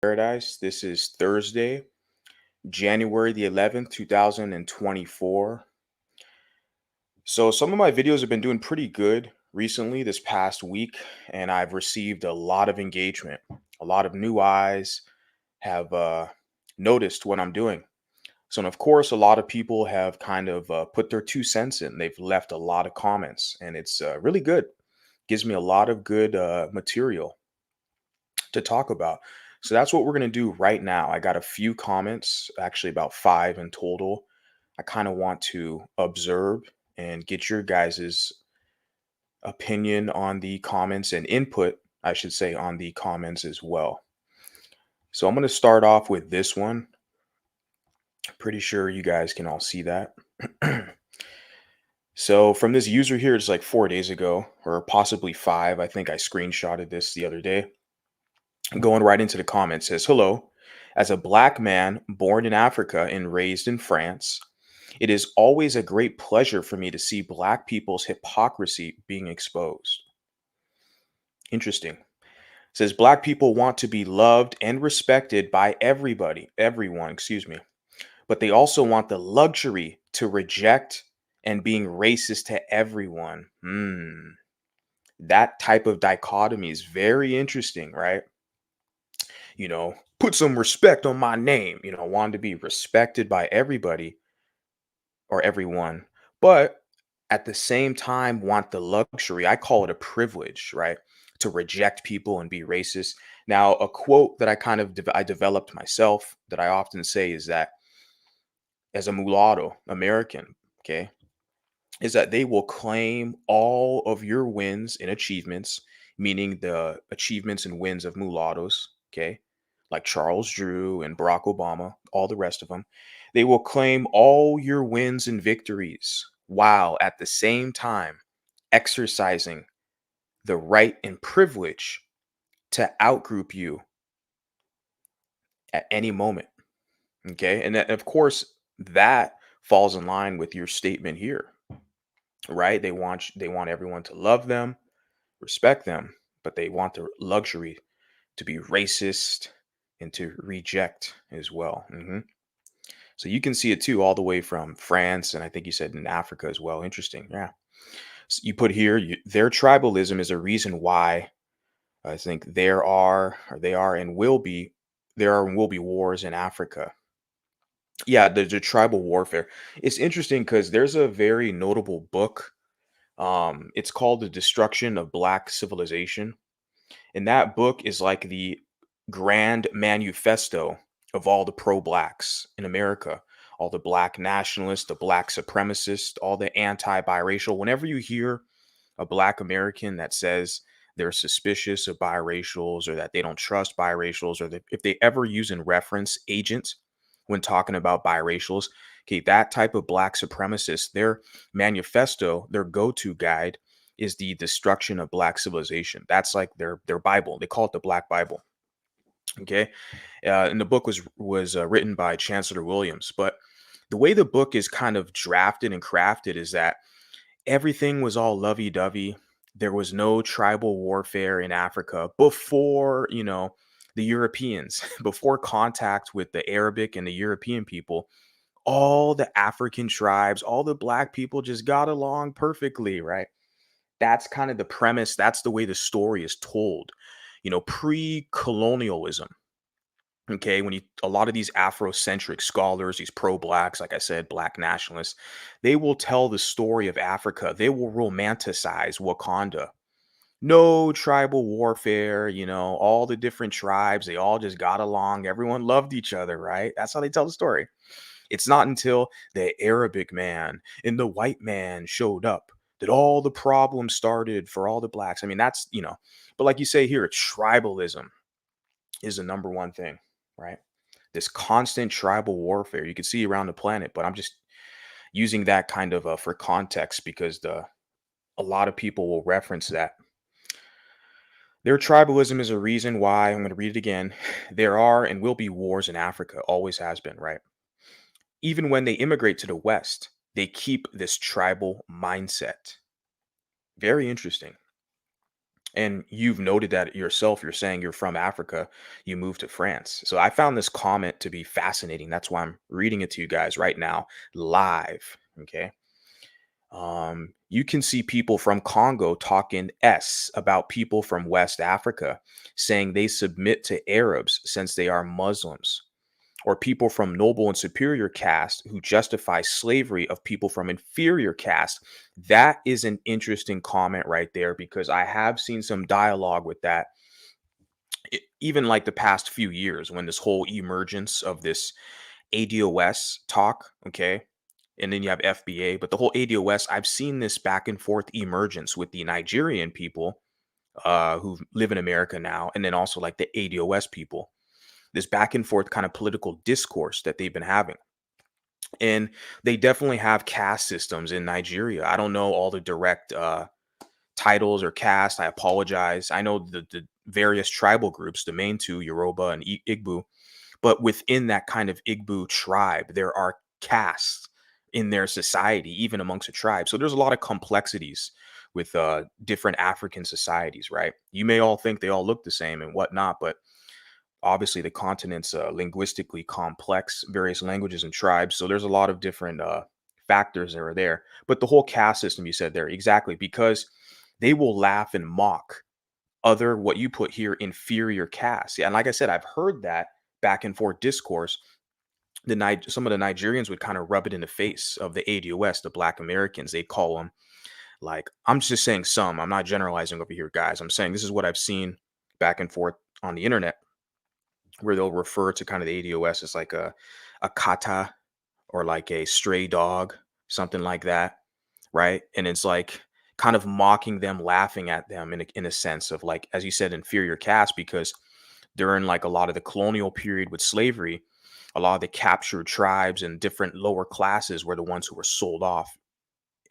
Paradise. This is Thursday, January the 11th, 2024. So, some of my videos have been doing pretty good recently this past week, and I've received a lot of engagement. A lot of new eyes have noticed what I'm doing. So, and of course, a lot of people have kind of put their 2 cents in. They've left a lot of comments, and it's really good. Gives me a lot of good material to talk about. So that's what we're going to do right now. I got a few comments, actually about five in total. I kind of want to observe and get your guys' opinion on the comments and input, I should say, on the comments as well. So I'm going to start off with this one. Pretty sure you guys can all see that. So from this user here, it's like 4 days ago, or possibly five. I think I screenshotted this the other day. Going right into the comments, says, "Hello. As a black man born in Africa and raised in France, it is always a great pleasure for me to see black people's hypocrisy being exposed." Interesting. Says black people want to be loved and respected by everyone, excuse me, but they also want the luxury to reject and being racist to everyone. That type of dichotomy is very interesting, right? Put some respect on my name, wanting to be respected by everybody or everyone, but at the same time want the luxury. I call it a privilege, right? To reject people and be racist. Now, a quote that I kind of I developed myself that I often say is that as a mulatto American, okay, is that they will claim all of your wins and achievements, meaning the achievements and wins of mulattoes, okay, like Charles Drew and Barack Obama, all the rest of them. They will claim all your wins and victories while at the same time exercising the right and privilege to outgroup you at any moment. Okay. And that, of course, that falls in line with your statement here, right? They want everyone to love them, respect them, but they want the luxury to be racist and to reject as well. So you can see it too, all the way from France, and I think you said in Africa as well. Interesting, yeah. So you put here, their tribalism is a reason why I think there are and will be wars in Africa. Yeah, the tribal warfare. It's interesting because there's a very notable book. It's called The Destruction of Black Civilization. And that book is like the grand manifesto of all the pro-blacks in America, all the black nationalists, the black supremacists, all the anti-biracial. Whenever you hear a black American that says they're suspicious of biracials or that they don't trust biracials, or that if they ever use in reference agents when talking about biracials, okay, that type of black supremacist, their manifesto, their go-to guide is the destruction of black civilization. That's like their Bible. They call it the Black Bible. Okay, and the book was written by Chancellor Williams. But the way the book is kind of drafted and crafted is that everything was all lovey-dovey. There was no tribal warfare in Africa before, the Europeans, before contact with the Arabic and the European people. All the African tribes, all the black people just got along perfectly, right? That's kind of the premise. That's the way the story is told. Pre-colonialism. Okay, when you a lot of these Afrocentric scholars, these pro-blacks, like I said, black nationalists, they will tell the story of Africa. They will romanticize Wakanda. No tribal warfare, all the different tribes, they all just got along. Everyone loved each other, right? That's how they tell the story. It's not until the Arabic man and the white man showed up that all the problems started for all the blacks. I mean, but like you say here, tribalism is the number one thing, right? This constant tribal warfare you can see around the planet, but I'm just using that kind of for context because a lot of people will reference that. Their tribalism is a reason why, I'm going to read it again, there are and will be wars in Africa, always has been, right? Even when they immigrate to the West, they keep this tribal mindset. Very interesting. And you've noted that yourself. You're saying you're from Africa, you moved to France. So I found this comment to be fascinating. That's why I'm reading it to you guys right now, live. Okay. You can see people from Congo talking S about people from West Africa, saying they submit to Arabs since they are Muslims, or people from noble and superior caste who justify slavery of people from inferior caste. That is an interesting comment right there, because I have seen some dialogue with that, even like the past few years when this whole emergence of this ADOS talk, okay? And then you have FBA, but the whole ADOS, I've seen this back and forth emergence with the Nigerian people who live in America now, and then also like the ADOS people. This back and forth kind of political discourse that they've been having. And they definitely have caste systems in Nigeria. I don't know all the direct titles or caste. I apologize. I know the various tribal groups, the main two, Yoruba and Igbo, but within that kind of Igbo tribe, there are castes in their society, even amongst a tribe. So there's a lot of complexities with different African societies, right? You may all think they all look the same and whatnot, but obviously the continent's linguistically complex, various languages and tribes. So there's a lot of different factors that are there. But the whole caste system you said there, exactly, because they will laugh and mock other, what you put here, inferior castes. Yeah, and like I said, I've heard that back and forth discourse. Some of the Nigerians would kind of rub it in the face of the ADOS, the Black Americans. They call them, like, I'm just saying some. I'm not generalizing over here, guys. I'm saying this is what I've seen back and forth on the internet, where they'll refer to kind of the ADOS as like a kata, or like a stray dog, something like that, right? And it's like kind of mocking them, laughing at them in a sense of, like, as you said, inferior caste, because during like a lot of the colonial period with slavery, a lot of the captured tribes and different lower classes were the ones who were sold off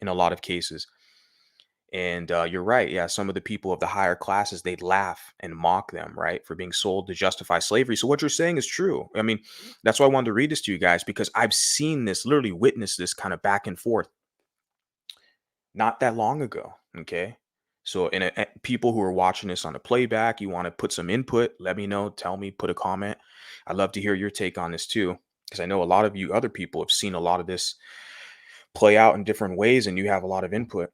in a lot of cases. And you're right. Yeah, some of the people of the higher classes, they'd laugh and mock them, right, for being sold to justify slavery. So what you're saying is true. I mean, that's why I wanted to read this to you guys, because I've seen this, literally witnessed this kind of back and forth not that long ago. Okay. So, people who are watching this on the playback, you want to put some input, let me know, tell me, put a comment. I'd love to hear your take on this too, because I know a lot of you other people have seen a lot of this play out in different ways, and you have a lot of input.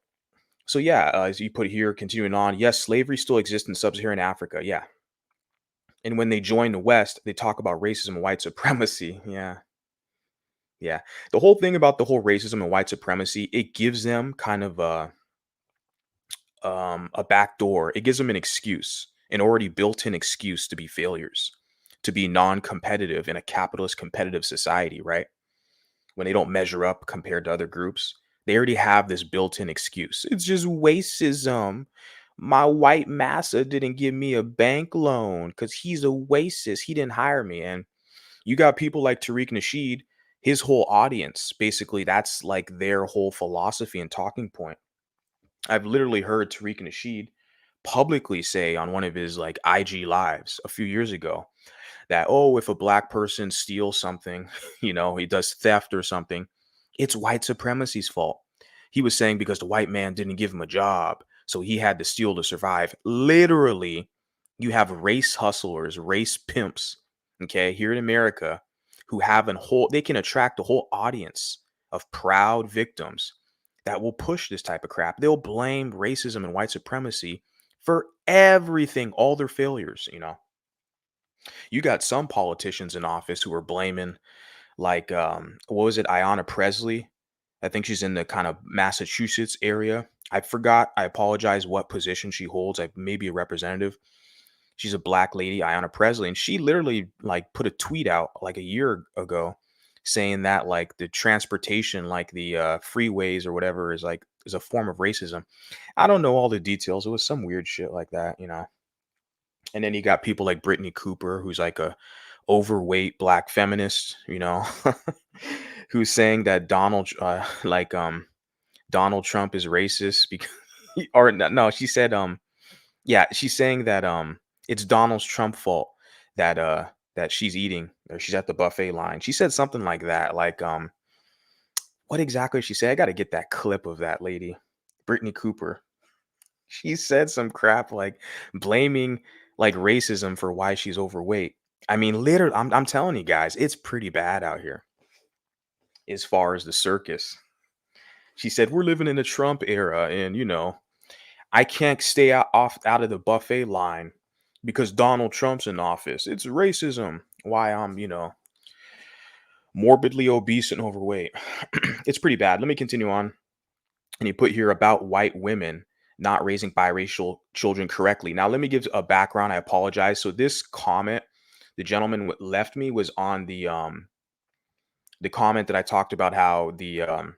So yeah, as you put here, continuing on, yes, slavery still exists in sub-Saharan Africa. Yeah, and when they join the West, they talk about racism and white supremacy. Yeah, yeah. The whole thing about the whole racism and white supremacy, it gives them kind of a back door. It gives them an excuse, an already built-in excuse to be failures, to be non-competitive in a capitalist competitive society, right? When they don't measure up compared to other groups, they already have this built-in excuse. It's just racism. My white massa didn't give me a bank loan because he's a racist. He didn't hire me. And you got people like Tariq Nasheed, his whole audience, basically, that's like their whole philosophy and talking point. I've literally heard Tariq Nasheed publicly say on one of his like IG lives a few years ago that, oh, if a black person steals something, he does theft or something, it's white supremacy's fault. He was saying because the white man didn't give him a job, so he had to steal to survive. Literally, you have race hustlers, race pimps, okay, here in America, who have they can attract a whole audience of proud victims that will push this type of crap. They'll blame racism and white supremacy for everything, all their failures. You got some politicians in office who are blaming, like, what was it, Ayanna Presley? I think she's in the kind of Massachusetts area. I forgot. I apologize what position she holds. I maybe a representative. She's a black lady, Ayanna Presley, and she literally like put a tweet out like a year ago saying that like the transportation, like the freeways or whatever, is a form of racism. I don't know all the details. It was some weird shit like that. And then you got people like Brittany Cooper, who's like a overweight black feminist, who's saying that Donald Trump is racist because or no, she said yeah, she's saying that it's Donald Trump's fault that she's eating, or she's at the buffet line. She said something like that. Like what exactly she said? I got to get that clip of that lady, Brittany Cooper. She said some crap like blaming like racism for why she's overweight. I mean, literally, I'm telling you guys, it's pretty bad out here as far as the circus. She said, "We're living in the Trump era, and I can't stay out of the buffet line because Donald Trump's in office. It's racism. Why I'm, morbidly obese and overweight." It's pretty bad. Let me continue on. And you put here about white women not raising biracial children correctly. Now, let me give a background. I apologize. So this comment the gentleman left me was on the comment that I talked about how the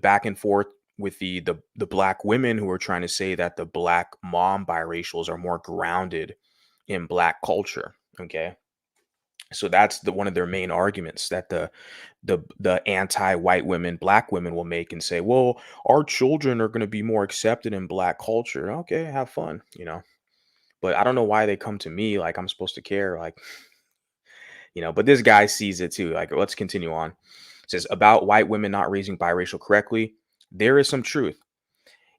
back and forth with the black women who are trying to say that the black mom biracials are more grounded in black culture. Okay, so that's one of their main arguments that the anti-white women, black women will make and say, well, our children are going to be more accepted in black culture. Okay, have fun. But I don't know why they come to me like I'm supposed to care. Like, but this guy sees it too. Like, let's continue on. It says about white women not raising biracial correctly. There is some truth.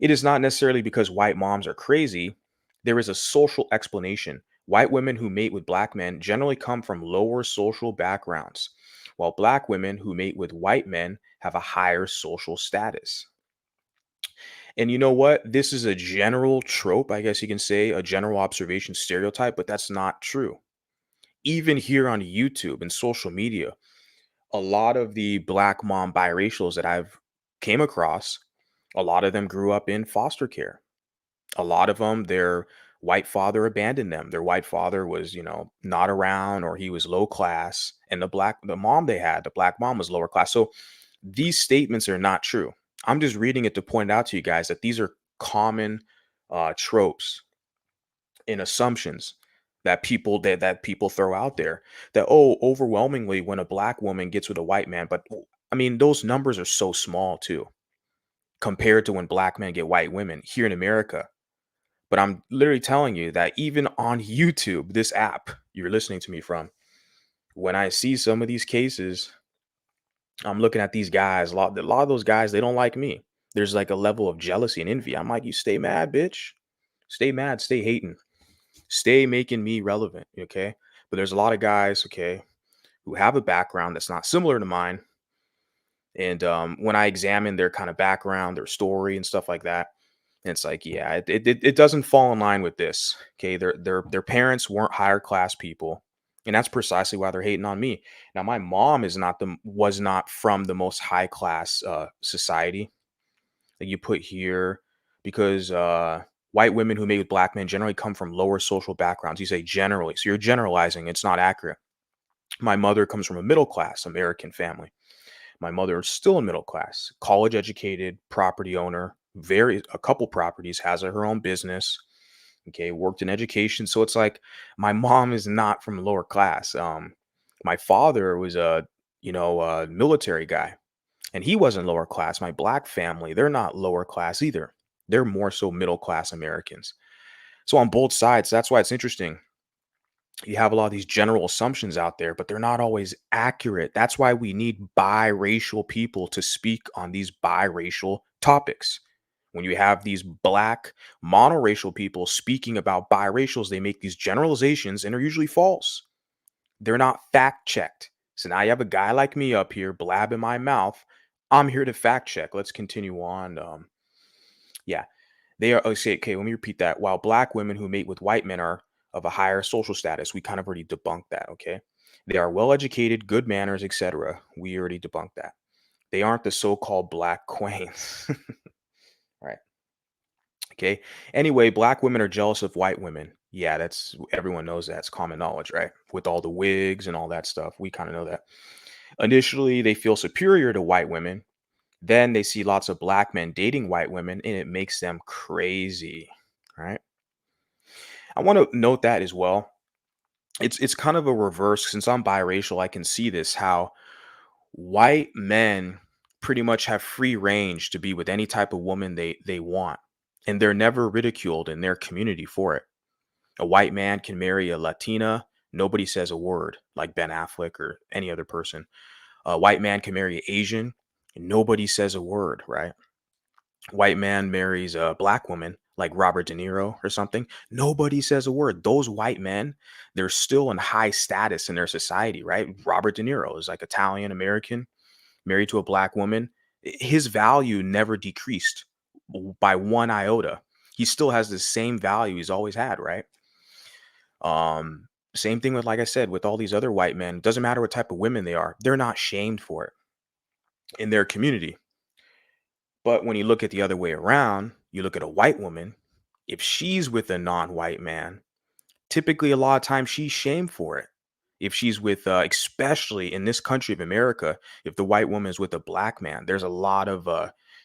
It is not necessarily because white moms are crazy. There is a social explanation. White women who mate with black men generally come from lower social backgrounds, while black women who mate with white men have a higher social status. And you know what? This is a general trope, I guess you can say, a general observation stereotype, but that's not true. Even here on YouTube and social media, a lot of the black mom biracials that I've came across, a lot of them grew up in foster care. A lot of them, their white father abandoned them. Their white father was, not around, or he was low class. And the mom they had, the black mom, was lower class. So these statements are not true. I'm just reading it to point out to you guys that these are common tropes and assumptions that people throw out there, that, oh, overwhelmingly when a black woman gets with a white man. But I mean, those numbers are so small too compared to when black men get white women here in America. But I'm literally telling you that even on YouTube, this app you're listening to me from, when I see some of these cases, I'm looking at these guys. A lot of those guys, they don't like me. There's like a level of jealousy and envy. I'm like, you stay mad, bitch. Stay mad. Stay hating. Stay making me relevant. Okay. But there's a lot of guys, okay, who have a background that's not similar to mine. And when I examine their kind of background, their story, and stuff like that, and it's like, yeah, it doesn't fall in line with this. Okay, their parents weren't higher class people, and that's precisely why they're hating on me. Now, my mom was not from the most high class society that you put here, because white women who mate with black men generally come from lower social backgrounds. You say generally, so you're generalizing. It's not accurate. My mother comes from a middle class American family. My mother is still in middle class, college educated, property owner, very a couple properties, has her own business. Okay, worked in education. So it's like my mom is not from lower class. My father was a military guy, and he wasn't lower class. My black family, they're not lower class either. They're more so middle class Americans. So on both sides, that's why it's interesting. You have a lot of these general assumptions out there, but they're not always accurate. That's why we need biracial people to speak on these biracial topics. When you have these black monoracial people speaking about biracials, they make these generalizations and are usually false. They're not fact checked. So now you have a guy like me up here blabbing my mouth. I'm here to fact check. Let's continue on. Yeah, they are. Oh, say, okay, let me repeat that. While black women who mate with white men are of a higher social status, we kind of already debunked that. Okay, they are well educated, good manners, etc. We already debunked that. They aren't the so-called black queens. Right. Okay. Anyway, black women are jealous of white women. Yeah, that's everyone knows that. It's common knowledge, right? With all the wigs and all that stuff, we kind of know that. Initially, they feel superior to white women. Then they see lots of black men dating white women, and it makes them crazy. Right. I want to note that as well. It's kind of a reverse. Since I'm biracial, I can see this, how white men pretty much have free range to be with any type of woman they want, and they're never ridiculed in their community for it. A white man can marry a Latina, nobody says a word, like Ben Affleck or any other person. A white man can marry an Asian, and nobody says a word, right? White man marries a black woman, like Robert De Niro or something. Nobody says a word. Those white men, they're still in high status in their society, right? Robert De Niro is like Italian American, married to a black woman. His value never decreased by one iota. He still has the same value he's always had, right? Same thing with, like I said, with all these other white men. Doesn't matter what type of women they are, they're not shamed for it in their community. But when you look at the other way around, you look at a white woman, if she's with a non-white man, typically a lot of times she's shamed for it. If she's with, especially in this country of America, if the white woman is with a black man, there's a lot of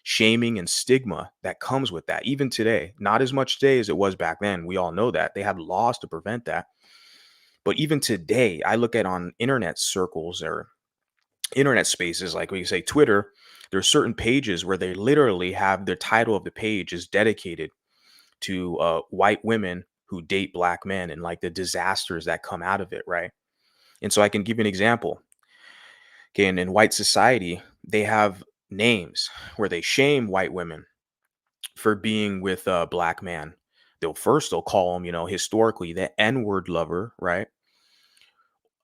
shaming and stigma that comes with that. Even today, not as much today as it was back then. We all know that they had laws to prevent that. But even today, I look at on internet circles or internet spaces, like when you say Twitter, there are certain pages where they literally have their title of the page is dedicated to white women who date black men and like the disasters that come out of it, right? And so I can give you an example. Okay, and in white society, they have names where they shame white women for being with a black man. They'll call them, historically the N-word lover, right?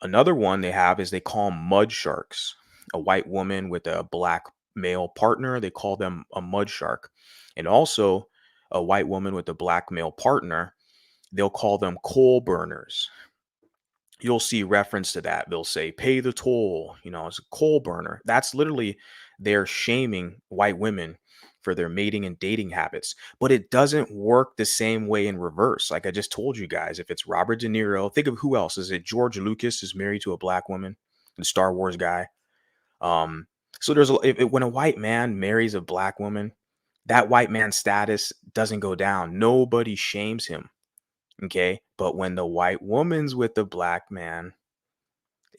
Another one they have is they call them mud sharks. A white woman with a black male partner, they call them a mud shark. And also a white woman with a black male partner, they'll call them coal burners. You'll see reference to that. They'll say, pay the toll, it's a coal burner. That's literally they're shaming white women for their mating and dating habits. But it doesn't work the same way in reverse. Like I just told you guys, if it's Robert De Niro, think of who else. Is it George Lucas is married to a black woman, the Star Wars guy? Um, so when a white man marries a black woman, that white man's status doesn't go down. Nobody shames him. Okay. But when the white woman's with the black man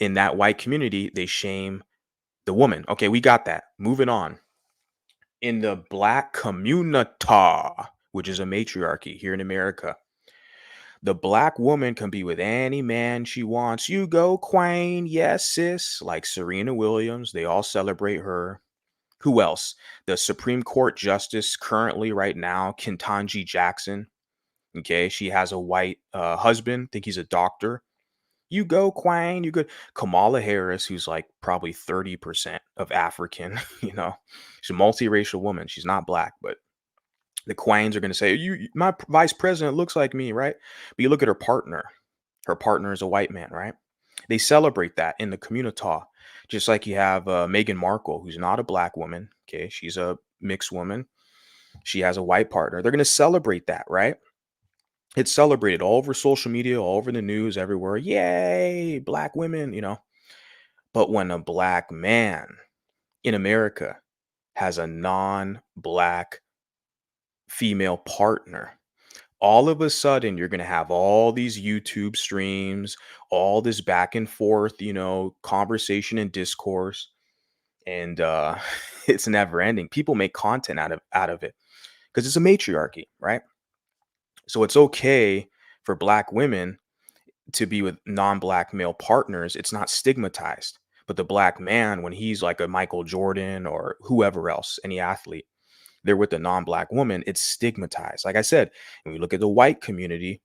in that white community, they shame the woman. Okay, we got that. Moving on. In the black community, which is a matriarchy here in America, the black woman can be with any man she wants. You go, Queen. Yes, sis. Like Serena Williams, they all celebrate her. Who else? The Supreme Court Justice currently, right now, Ketanji Jackson. Okay, she has a white husband. Think he's a doctor. You go, Quang. You good. Kamala Harris, who's like probably 30% of African, she's a multiracial woman. She's not black, but the Quangs are going to say, my vice president looks like me, right? But you look at her partner. Her partner is a white man, right? They celebrate that in the community, just like you have Meghan Markle, who's not a black woman. Okay, she's a mixed woman. She has a white partner. They're going to celebrate that, right? It's celebrated all over social media, all over the news, everywhere. Yay, black women. But when a black man in America has a non-black female partner, all of a sudden you're going to have all these YouTube streams, all this back and forth, conversation and discourse, and it's never ending. People make content out of it because it's a matriarchy, right? So it's okay for black women to be with non-black male partners. It's not stigmatized. But the black man, when he's like a Michael Jordan or whoever else, any athlete, they're with a non-black woman, it's stigmatized. Like I said, when we look at the white community,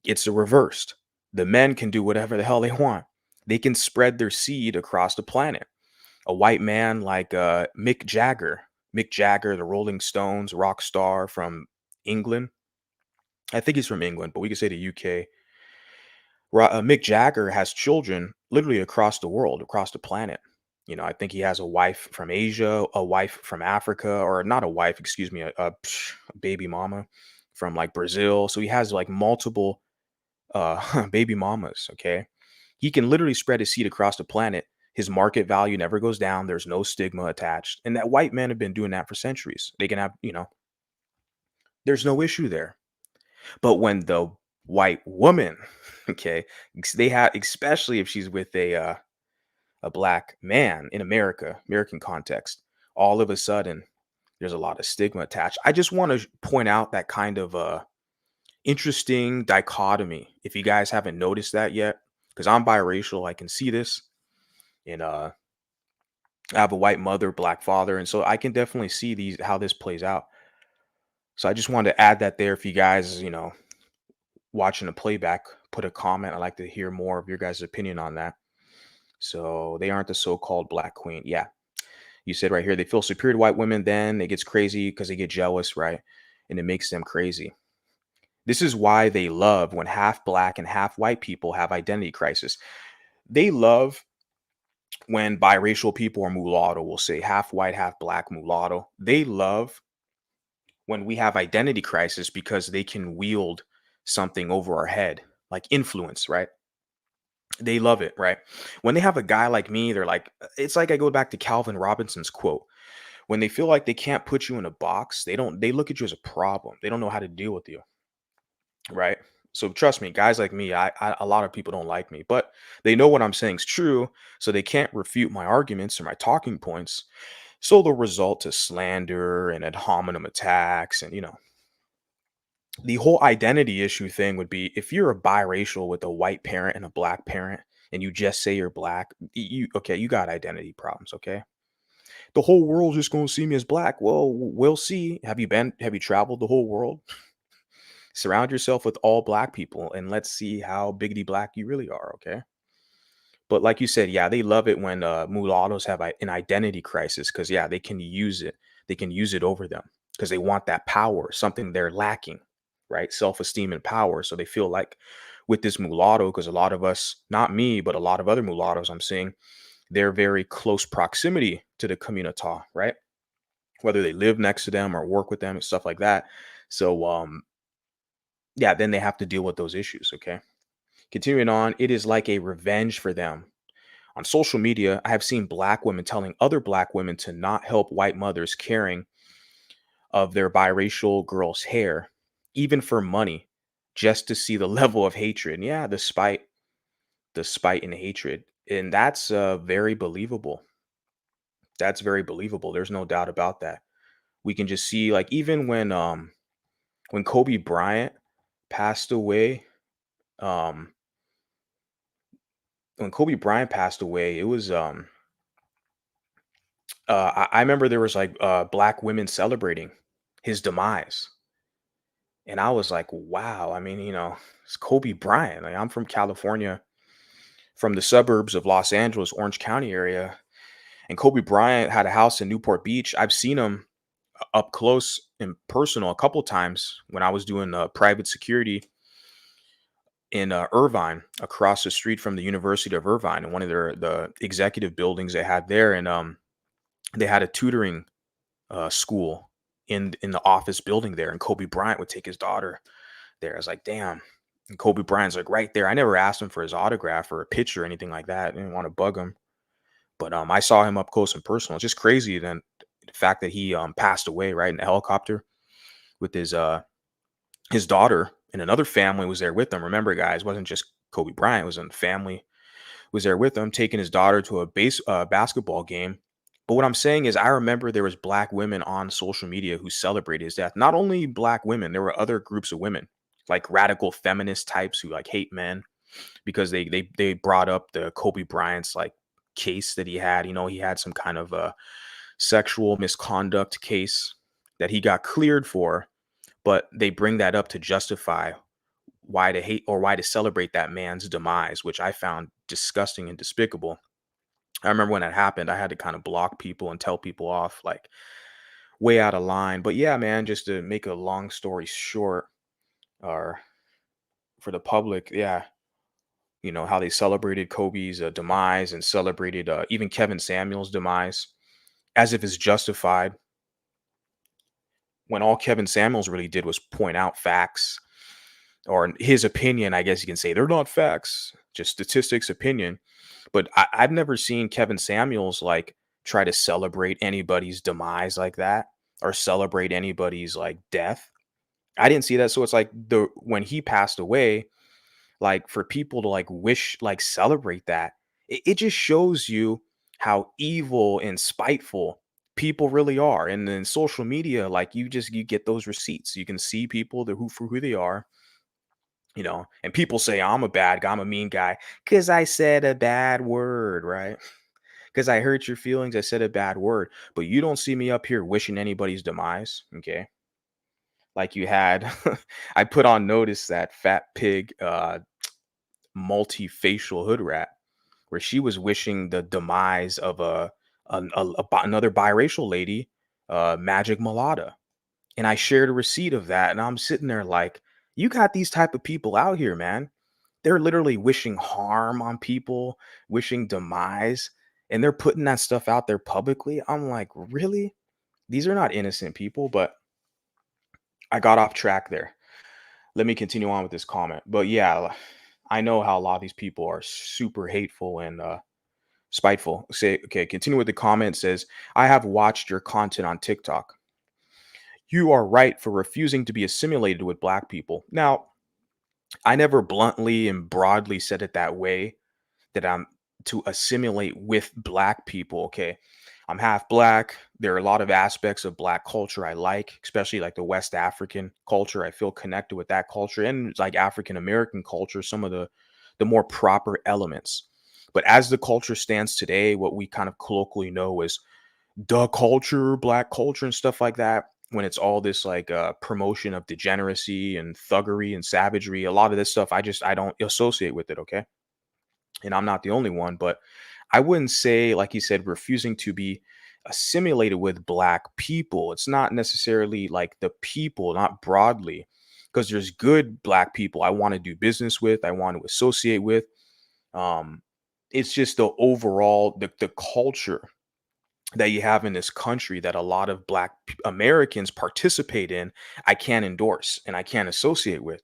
it's the reversed. The men can do whatever the hell they want. They can spread their seed across the planet. A white man like Mick Jagger, the Rolling Stones rock star from England. I think he's from England, but we could say the UK. Mick Jagger has children literally across the world, across the planet. I think he has a wife from Asia, a wife from Africa, or not a wife, excuse me, a baby mama from like Brazil. So he has like multiple baby mamas. Okay. He can literally spread his seed across the planet. His market value never goes down. There's no stigma attached. And that white men have been doing that for centuries. They can have, there's no issue there. But when the white woman, okay, they have, especially if she's with a black man in American context, all of a sudden there's a lot of stigma attached. I just want to point out that kind of interesting dichotomy. If you guys haven't noticed that yet, because I'm biracial, I can see this, and I have a white mother, black father, and so I can definitely see these how this plays out. So I just wanted to add that there. If you guys, watching the playback, put a comment. I'd like to hear more of your guys' opinion on that. So they aren't the so-called black queen. Yeah. You said right here, they feel superior to white women, then it gets crazy because they get jealous, right? And it makes them crazy. This is why they love when half black and half white people have identity crisis. They love when biracial people or mulatto will say half white, half black mulatto. They love when we have identity crisis because they can wield something over our head, like influence, right? They love it, right? When they have a guy like me, they're like, it's like I go back to Calvin Robinson's quote. When they feel like they can't put you in a box, they look at you as a problem. They don't know how to deal with you, right? So trust me, guys like me, a lot of people don't like me, but they know what I'm saying is true, so they can't refute my arguments or my talking points. So they'll result to slander and ad hominem attacks, and the whole identity issue thing would be if you're a biracial with a white parent and a black parent, and you just say you're black, you okay, you got identity problems, okay? The whole world's just gonna see me as black. Well, we'll see. Have you traveled the whole world? Surround yourself with all black people and let's see how biggity black you really are, okay? But like you said, yeah, they love it when mulattoes have an identity crisis because yeah, they can use it. They can use it over them because they want that power, something they're lacking, right? Self-esteem and power. So they feel like with this mulatto, because a lot of us, not me, but a lot of other mulattoes I'm seeing, they're very close proximity to the community, right? Whether they live next to them or work with them and stuff like that. So yeah, then they have to deal with those issues, okay? Continuing on, it is like a revenge for them. On social media, I have seen black women telling other black women to not help white mothers caring of their biracial girl's hair, even for money, just to see the level of hatred. Yeah, the spite and hatred. And that's very believable. That's very believable. There's no doubt about that. We can just see like even when Kobe Bryant passed away, um when Kobe Bryant passed away, it was I remember there was like black women celebrating his demise. And I was like, wow, I mean, it's Kobe Bryant. Like, I'm from California, from the suburbs of Los Angeles, Orange County area. And Kobe Bryant had a house in Newport Beach. I've seen him up close and personal a couple times when I was doing private security in Irvine, across the street from the University of Irvine, and one of the executive buildings they had there. And they had a tutoring school in the office building there, and Kobe Bryant would take his daughter there. I was like, damn. And Kobe Bryant's like right there. I never asked him for his autograph or a picture or anything like that. I didn't want to bug him. But I saw him up close and personal. It's just crazy then the fact that he passed away right in a helicopter with his daughter, and another family was there with them. Remember, guys, it wasn't just Kobe Bryant, it was a family was there with him, taking his daughter to a basketball game. But what I'm saying is, I remember there was black women on social media who celebrated his death. Not only black women, there were other groups of women, like radical feminist types who like hate men because they brought up the Kobe Bryant's like case that he had. He had some kind of a sexual misconduct case that he got cleared for, but they bring that up to justify why to hate or why to celebrate that man's demise, which I found disgusting and despicable. I remember when that happened, I had to kind of block people and tell people off like way out of line. But yeah, man, just to make a long story short, or for the public, yeah, how they celebrated Kobe's demise and celebrated even Kevin Samuel's demise as if it's justified, when all Kevin Samuels really did was point out facts, or in his opinion. I guess you can say they're not facts, just statistics, opinion. But I've never seen Kevin Samuels like try to celebrate anybody's demise like that, or celebrate anybody's like death. I didn't see that. So it's like the when he passed away, like for people to like wish, like celebrate that, it just shows you how evil and spiteful people really are. And then social media, like you get those receipts. You can see people that who for who they are, and people say I'm a bad guy, I'm a mean guy because I said a bad word, right? Because I hurt your feelings, I said a bad word. But you don't see me up here wishing anybody's demise, okay? Like you had, I put on notice that fat pig, multifacial hood rat, where she was wishing the demise of another biracial lady, Magic Mulatta. And I shared a receipt of that, and I'm sitting there like, you got these type of people out here, man. They're literally wishing harm on people, wishing demise, and they're putting that stuff out there publicly. I'm like, really? These are not innocent people, but I got off track there. Let me continue on with this comment. But yeah, I know how a lot of these people are super hateful and spiteful. Say, okay, continue with the comment. Says, I have watched your content on TikTok. You are right for refusing to be assimilated with black people. Now, I never bluntly and broadly said it that way, that I'm to assimilate with black people. Okay. I'm half black. There are a lot of aspects of black culture I like, especially like the West African culture. I feel connected with that culture and like African American culture, some of the more proper elements. But as the culture stands today, what we kind of colloquially know as the culture, black culture, and stuff like that, when it's all this like promotion of degeneracy and thuggery and savagery, a lot of this stuff I don't associate with it. Okay. And I'm not the only one, but I wouldn't say, like you said, refusing to be assimilated with black people. It's not necessarily like the people, not broadly, because there's good black people I want to do business with, I want to associate with. Um, it's just the overall the culture that you have in this country that a lot of Americans participate in, I can't endorse and I can't associate with.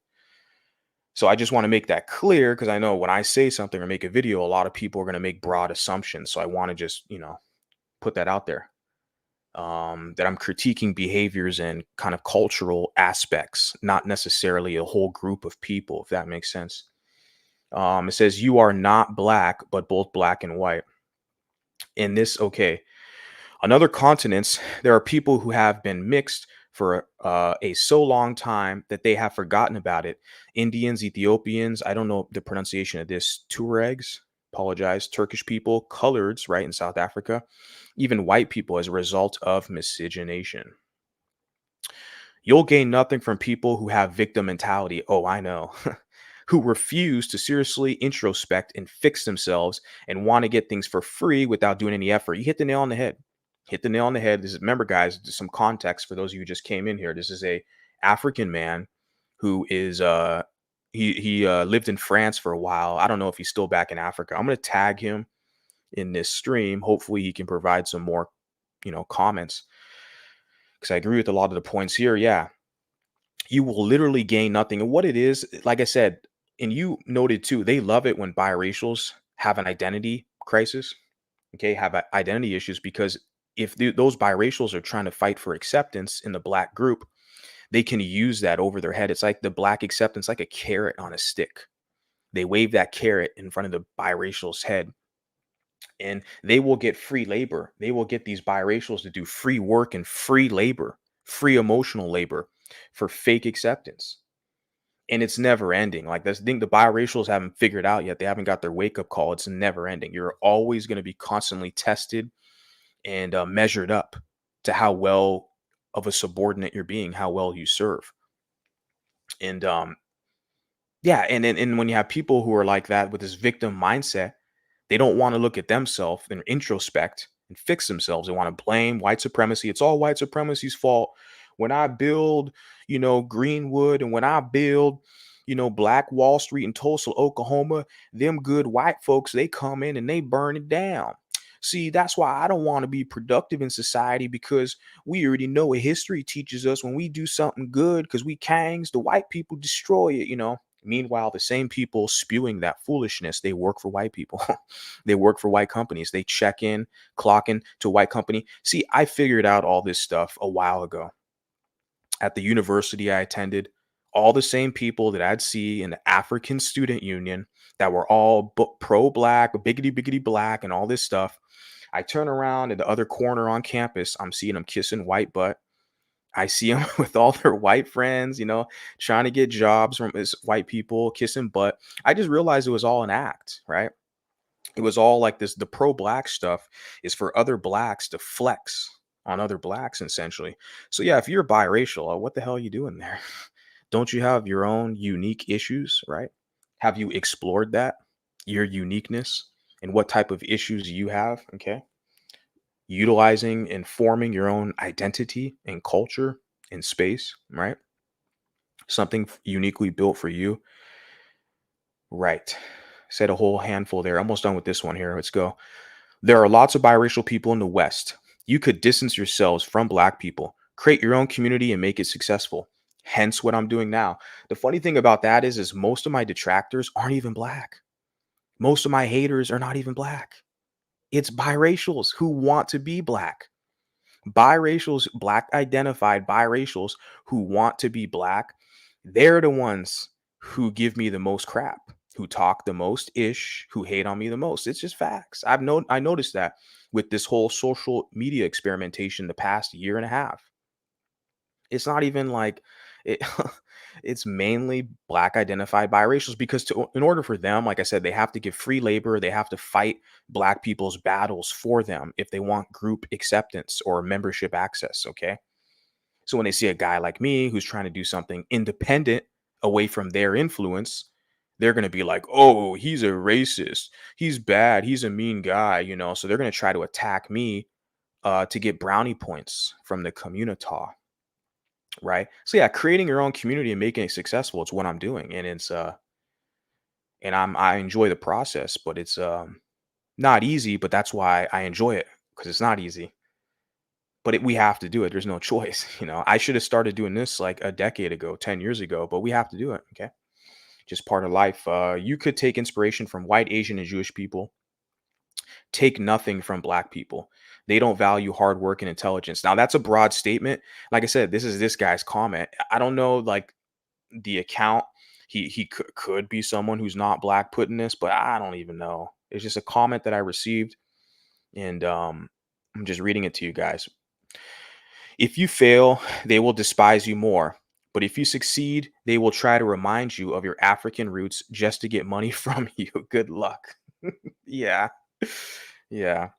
So I just want to make that clear because I know when I say something or make a video, a lot of people are going to make broad assumptions. So I want to just, put that out there, that I'm critiquing behaviors and kind of cultural aspects, not necessarily a whole group of people, if that makes sense. It says, you are not black, but both black and white. In this, okay, on other continents, there are people who have been mixed for a so long time that they have forgotten about it. Indians, Ethiopians, I don't know the pronunciation of this, Tuaregs, apologize, Turkish people, coloreds, right, in South Africa, even white people as a result of miscegenation. You'll gain nothing from people who have victim mentality. Oh, I know. Who refuse to seriously introspect and fix themselves and want to get things for free without doing any effort. You hit the nail on the head. Hit the nail on the head. This is, remember, guys, just some context for those of you who just came in here. This is a African man who is he lived in France for a while. I don't know if he's still back in Africa. I'm gonna tag him in this stream. Hopefully he can provide some more, comments. Because I agree with a lot of the points here. Yeah, you will literally gain nothing. And what it is, like I said, and you noted too, they love it when biracials have an identity crisis, okay, have identity issues, because if those biracials are trying to fight for acceptance in the black group, they can use that over their head. It's like the black acceptance, like a carrot on a stick. They wave that carrot in front of the biracial's head and they will get free labor. They will get these biracials to do free work and free labor, free emotional labor for fake acceptance. And it's never ending. Like this thing, the biracials haven't figured out yet. They haven't got their wake up call. It's never ending. You're always going to be constantly tested and measured up to how well of a subordinate you're being, how well you serve. And yeah, and when you have people who are like that with this victim mindset, they don't want to look at themselves and introspect and fix themselves. They want to blame white supremacy. It's all white supremacy's fault. When I build, Greenwood, and when I build, Black Wall Street in Tulsa, Oklahoma, them good white folks, they come in and they burn it down. See, that's why I don't want to be productive in society, because we already know what history teaches us. When we do something good, because we kangs, the white people destroy it. Meanwhile, the same people spewing that foolishness, they work for white people. They work for white companies. They check in, clock in to a white company. See, I figured out all this stuff a while ago at the university I attended. All the same people that I'd see in the African Student Union that were all pro-black, biggity biggity black, and all this stuff. I turn around at the other corner on campus. I'm seeing them kissing white butt. I see them with all their white friends, trying to get jobs from this white people, kissing butt. I just realized it was all an act, right? It was all like this. The pro black stuff is for other blacks to flex on other blacks essentially. So yeah, if you're biracial, what the hell are you doing there? Don't you have your own unique issues, right? Have you explored that? Your uniqueness and what type of issues you have, okay? Utilizing and forming your own identity and culture and space, right? Something uniquely built for you. Right. Said a whole handful there. Almost done with this one here. Let's go. There are lots of biracial people in the West. You could distance yourselves from black people, create your own community and make it successful. Hence what I'm doing now. The funny thing about that is most of my detractors aren't even black. Most of my haters are not even black. It's biracials who want to be black. Biracials, black identified biracials who want to be black, they're the ones who give me the most crap, who talk the most ish, who hate on me the most. It's just facts. I noticed that with this whole social media experimentation the past year and a half. It's not even like it it's mainly black identified biracials because in order for them, like I said, they have to give free labor, they have to fight black people's battles for them if they want group acceptance or membership access, okay? So when they see a guy like me who's trying to do something independent away from their influence, they're going to be like, "Oh, he's a racist. He's bad. He's a mean guy," you know? So they're going to try to attack me to get brownie points from the community, right? So yeah, creating your own community and making it successful, it's what I'm doing. And I enjoy the process, but it's not easy, but that's why I enjoy it because it's not easy. But we have to do it. There's no choice. You know, I should have started doing this like a decade ago, 10 years ago, but we have to do it. Okay. Just part of life. You could take inspiration from white, Asian, and Jewish people. Take nothing from black people. They don't value hard work and intelligence. Now that's a broad statement. Like I said, this is this guy's comment. I don't know, like the account. He could be someone who's not black putting this, but I don't even know. It's just a comment that I received, and I'm just reading it to you guys. If you fail, they will despise you more. But if you succeed, they will try to remind you of your African roots just to get money from you. Good luck. Yeah. Yeah.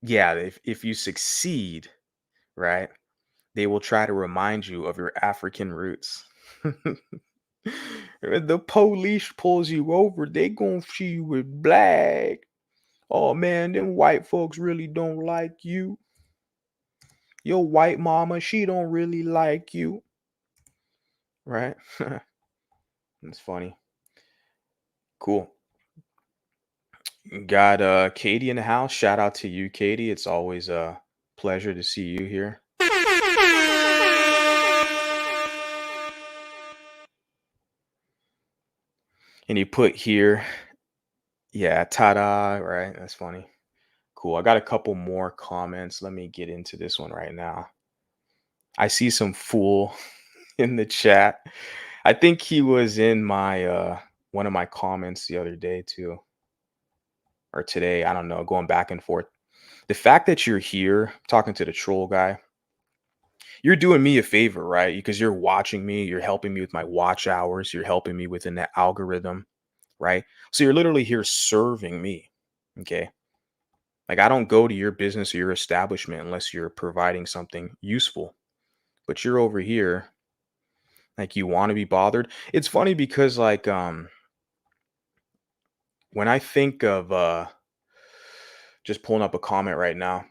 Yeah. If you succeed, right, they will try to remind you of your African roots. The police pulls you over, they gonna see you with black. Oh man, them white folks really don't like you. Your white mama, she don't really like you. Right? It's funny. Cool. Got Katie in the house. Shout out to you, Katie. It's always a pleasure to see you here. And you put here, yeah, ta-da, right? That's funny. Cool. I got a couple more comments. Let me get into this one right now. I see some fool in the chat. I think he was in my one of my comments the other day too, or today. I don't know, going back and forth. The fact that you're here talking to the troll guy, you're doing me a favor, right? Because you're watching me, you're helping me with my watch hours, you're helping me within that algorithm, right? So you're literally here serving me. Okay. Like I don't go to your business or your establishment unless you're providing something useful. But you're over here, like you want to be bothered. It's funny because when I think of just pulling up a comment right now,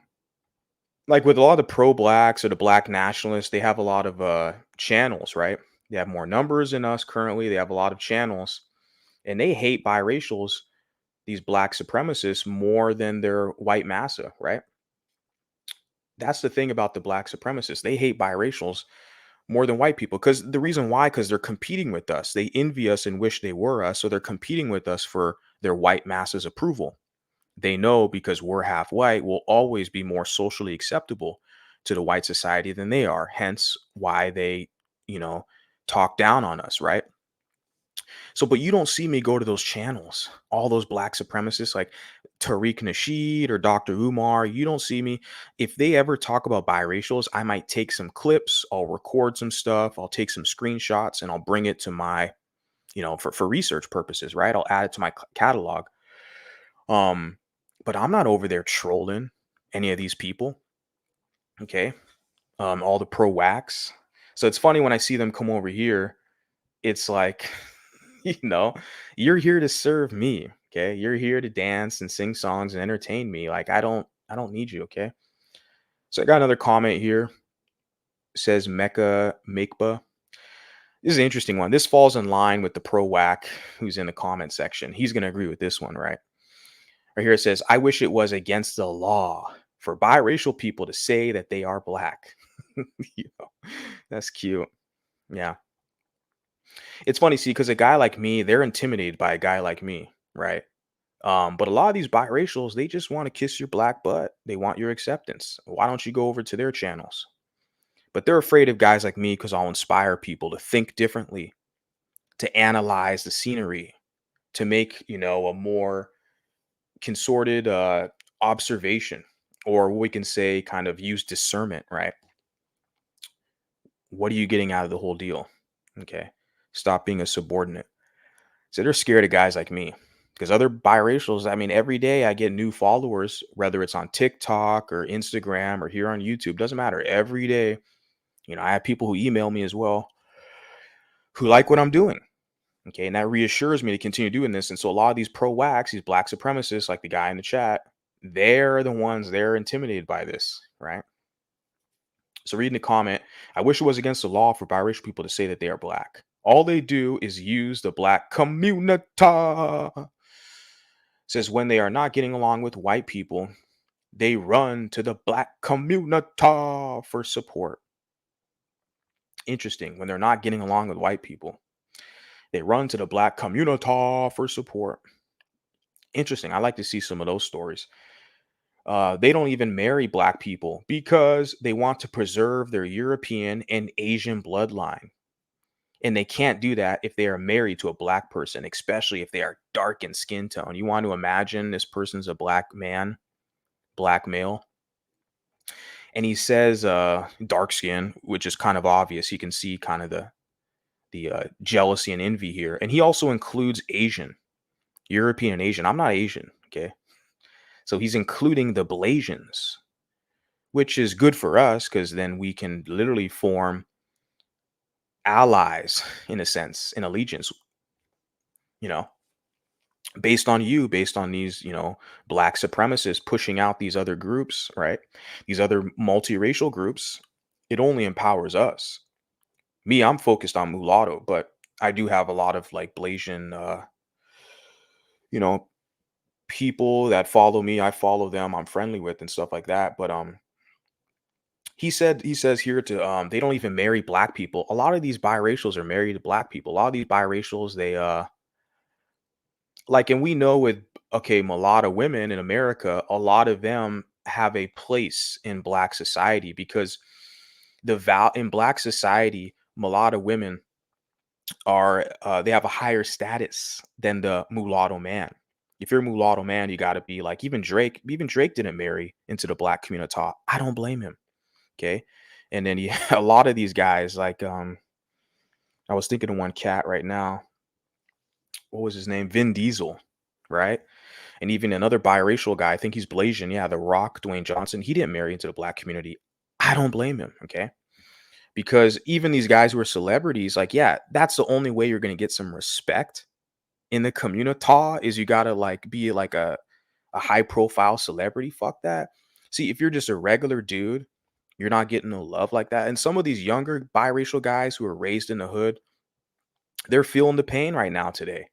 like with a lot of the pro blacks or the black nationalists, they have a lot of channels, right? They have more numbers than us currently. They have a lot of channels, and they hate biracials, these black supremacists, more than their white massa, right? That's the thing about the black supremacists. They hate biracials more than white people. Because the reason why, because they're competing with us. They envy us and wish they were us. So they're competing with us for their white masses approval. They know because we're half white, we'll always be more socially acceptable to the white society than they are. Hence why they, you know, talk down on us, right? So, but you don't see me go to those channels, all those black supremacists like Tariq Nasheed or Dr. Umar. You don't see me. If they ever talk about biracials, I might take some clips, I'll record some stuff, I'll take some screenshots, and I'll bring it to my, for research purposes, right? I'll add it to my catalog. Um, but I'm not over there trolling any of these people. Okay. All the pro wax. So it's funny when I see them come over here, it's like, you know, you're here to serve me. Okay. You're here to dance and sing songs and entertain me. Like I don't need you. Okay. So I got another comment here. Says Mecca Makeba. This is an interesting one. This falls in line with the pro whack who's in the comment section. He's going to agree with this one, right? Right here it says, I wish it was against the law for biracial people to say that they are black. You know, that's cute. Yeah. It's funny, see, because a guy like me, they're intimidated by a guy like me, right? But a lot of these biracials, they just want to kiss your black butt. They want your acceptance. Why don't you go over to their channels? But they're afraid of guys like me because I'll inspire people to think differently, to analyze the scenery, to make, a more consorted observation, or we can say kind of use discernment, right? What are you getting out of the whole deal? Okay. Stop being a subordinate. So they're scared of guys like me because other biracials, I mean, every day I get new followers, whether it's on TikTok or Instagram or here on YouTube, doesn't matter. Every day, I have people who email me as well who like what I'm doing. Okay. And that reassures me to continue doing this. And so a lot of these pro wax, these black supremacists, like the guy in the chat, they're the ones they're intimidated by this, right? So reading the comment, I wish it was against the law for biracial people to say that they are black. All they do is use the black community. Says when they are not getting along with white people, they run to the black community for support. Interesting. When they're not getting along with white people, they run to the black community for support. Interesting. I like to see some of those stories. They don't even marry black people because they want to preserve their European and Asian bloodline. And they can't do that if they are married to a black person, especially if they are dark in skin tone. You want to imagine this person's a black man, black male. And he says dark skin, which is kind of obvious. You can see kind of the jealousy and envy here. And he also includes Asian, European and Asian. I'm not Asian, okay? So he's including the Blasians, which is good for us because then we can literally form allies in a sense, in allegiance, you know, based on these, black supremacists pushing out these other groups, right? These other multiracial groups, it only empowers us. Me, I'm focused on mulatto, but I do have a lot of like Blasian, you know, people that follow me. I follow them. I'm friendly with and stuff like that. But he says here to they don't even marry black people. A lot of these biracials are married to black people. A lot of these biracials, they like, and we know with mulatto women in America, a lot of them have a place in black society because in black society, mulatto women are they have a higher status than the mulatto man. If you're a mulatto man, you got to be like even Drake. Even Drake didn't marry into the black community. I don't blame him. Okay, and then a lot of these guys like I was thinking of one cat right now. What was his name? Vin Diesel, right? And even another biracial guy, I think he's Blasian. Yeah, The Rock, Dwayne Johnson. He didn't marry into the black community. I don't blame him. Okay, because even these guys who are celebrities, like, yeah, that's the only way you're going to get some respect in the community is you got to like be like a high profile celebrity. Fuck that. See, if you're just a regular dude, you're not getting no love like that. And some of these younger biracial guys who are raised in the hood, they're feeling the pain right now today.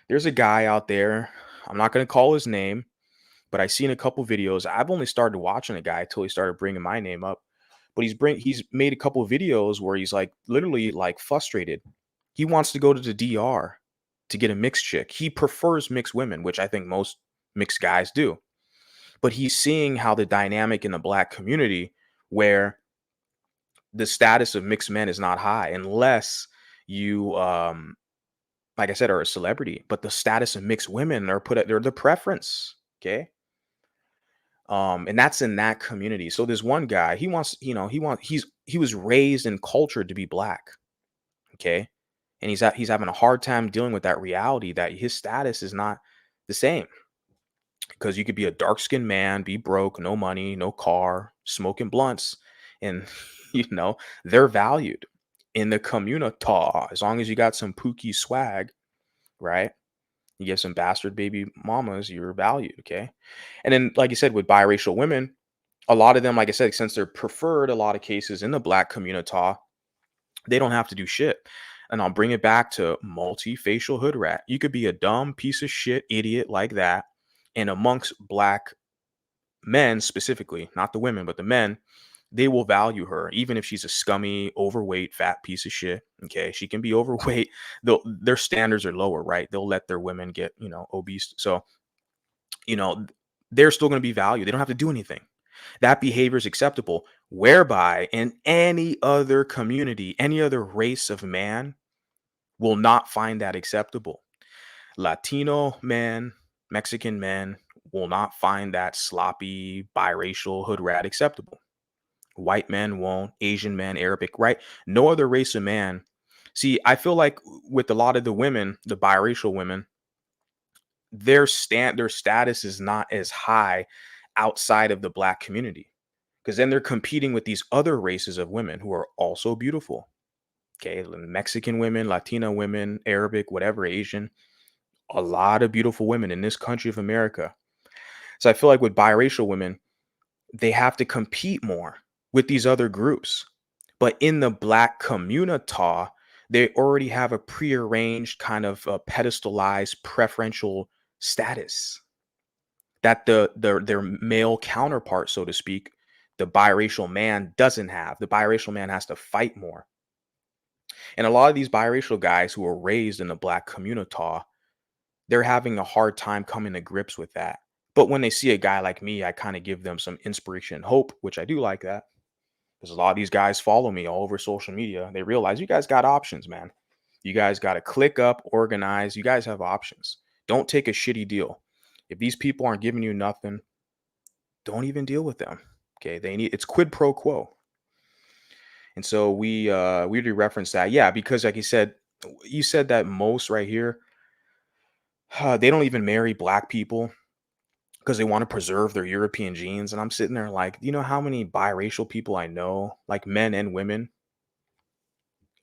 There's a guy out there, I'm not going to call his name, but I seen a couple videos. I've only started watching a guy till he started bringing my name up. But he's made a couple of videos where he's like literally like frustrated. He wants to go to the DR to get a mixed chick. He prefers mixed women, which I think most mixed guys do. But he's seeing how the dynamic in the black community where the status of mixed men is not high unless you like I said are a celebrity, but the status of mixed women are they're the preference. Okay. And that's in that community. So there's one guy, he wants, he was raised and cultured to be black. Okay. And he's having a hard time dealing with that reality that his status is not the same. Because you could be a dark skinned man, be broke, no money, no car, smoking blunts, and they're valued in the community as long as you got some pookie swag, right? You get some bastard baby mamas, you're valued, okay? And then, like you said, with biracial women, a lot of them, like I said, since they're preferred, a lot of cases in the black community, they don't have to do shit. And I'll bring it back to multifacial hood rat. You could be a dumb piece of shit idiot like that, and amongst black men specifically, not the women, but the men, they will value her, even if she's a scummy, overweight, fat piece of shit. Okay, she can be overweight. Their standards are lower, right? They'll let their women get, obese. So, you know, they're still going to be valued. They don't have to do anything. That behavior is acceptable. Whereby in any other community, any other race of man will not find that acceptable. Latino men, Mexican men will not find that sloppy, biracial hood rat acceptable. White men won't, Asian men, Arabic, right? No other race of man. See, I feel like with a lot of the women, the biracial women, their status is not as high outside of the black community, because then they're competing with these other races of women who are also beautiful. Okay, Mexican women, Latina women, Arabic, whatever, Asian, a lot of beautiful women in this country of America. So I feel like with biracial women, they have to compete more with these other groups. But in the black community, they already have a prearranged kind of pedestalized preferential status that their male counterpart, so to speak, the biracial man doesn't have. The biracial man has to fight more. And a lot of these biracial guys who are raised in the black community, they're having a hard time coming to grips with that. But when they see a guy like me, I kind of give them some inspiration and hope, which I do like that. Because a lot of these guys follow me all over social media. They realize you guys got options, man. You guys got to click up, organize. You guys have options. Don't take a shitty deal. If these people aren't giving you nothing, don't even deal with them. Okay, it's quid pro quo. And so we already referenced that. Yeah, because like you said that most right here, they don't even marry black people because they want to preserve their European genes. And I'm sitting there like, you know how many biracial people I know, like men and women?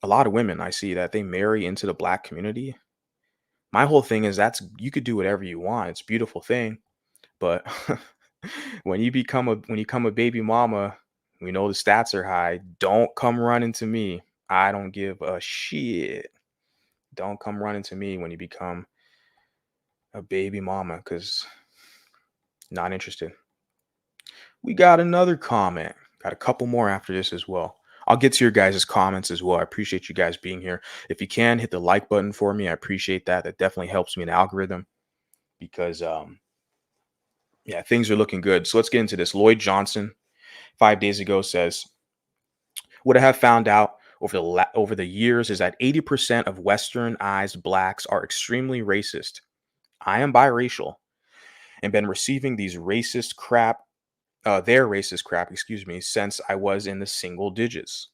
A lot of women I see that they marry into the black community. My whole thing is you could do whatever you want. It's a beautiful thing. But when you come a baby mama, we know the stats are high. Don't come running to me. I don't give a shit. Don't come running to me when you become a baby mama, because not interested. We got another comment. Got a couple more after this as well. I'll get to your guys' comments as well. I appreciate you guys being here. If you can, hit the like button for me. I appreciate that. That definitely helps me in the algorithm because, yeah, things are looking good. So let's get into this. Lloyd Johnson, 5 days ago, says, what I have found out over the years is that 80% of westernized blacks are extremely racist. I am biracial and been receiving their racist crap, excuse me, since I was in the single digits.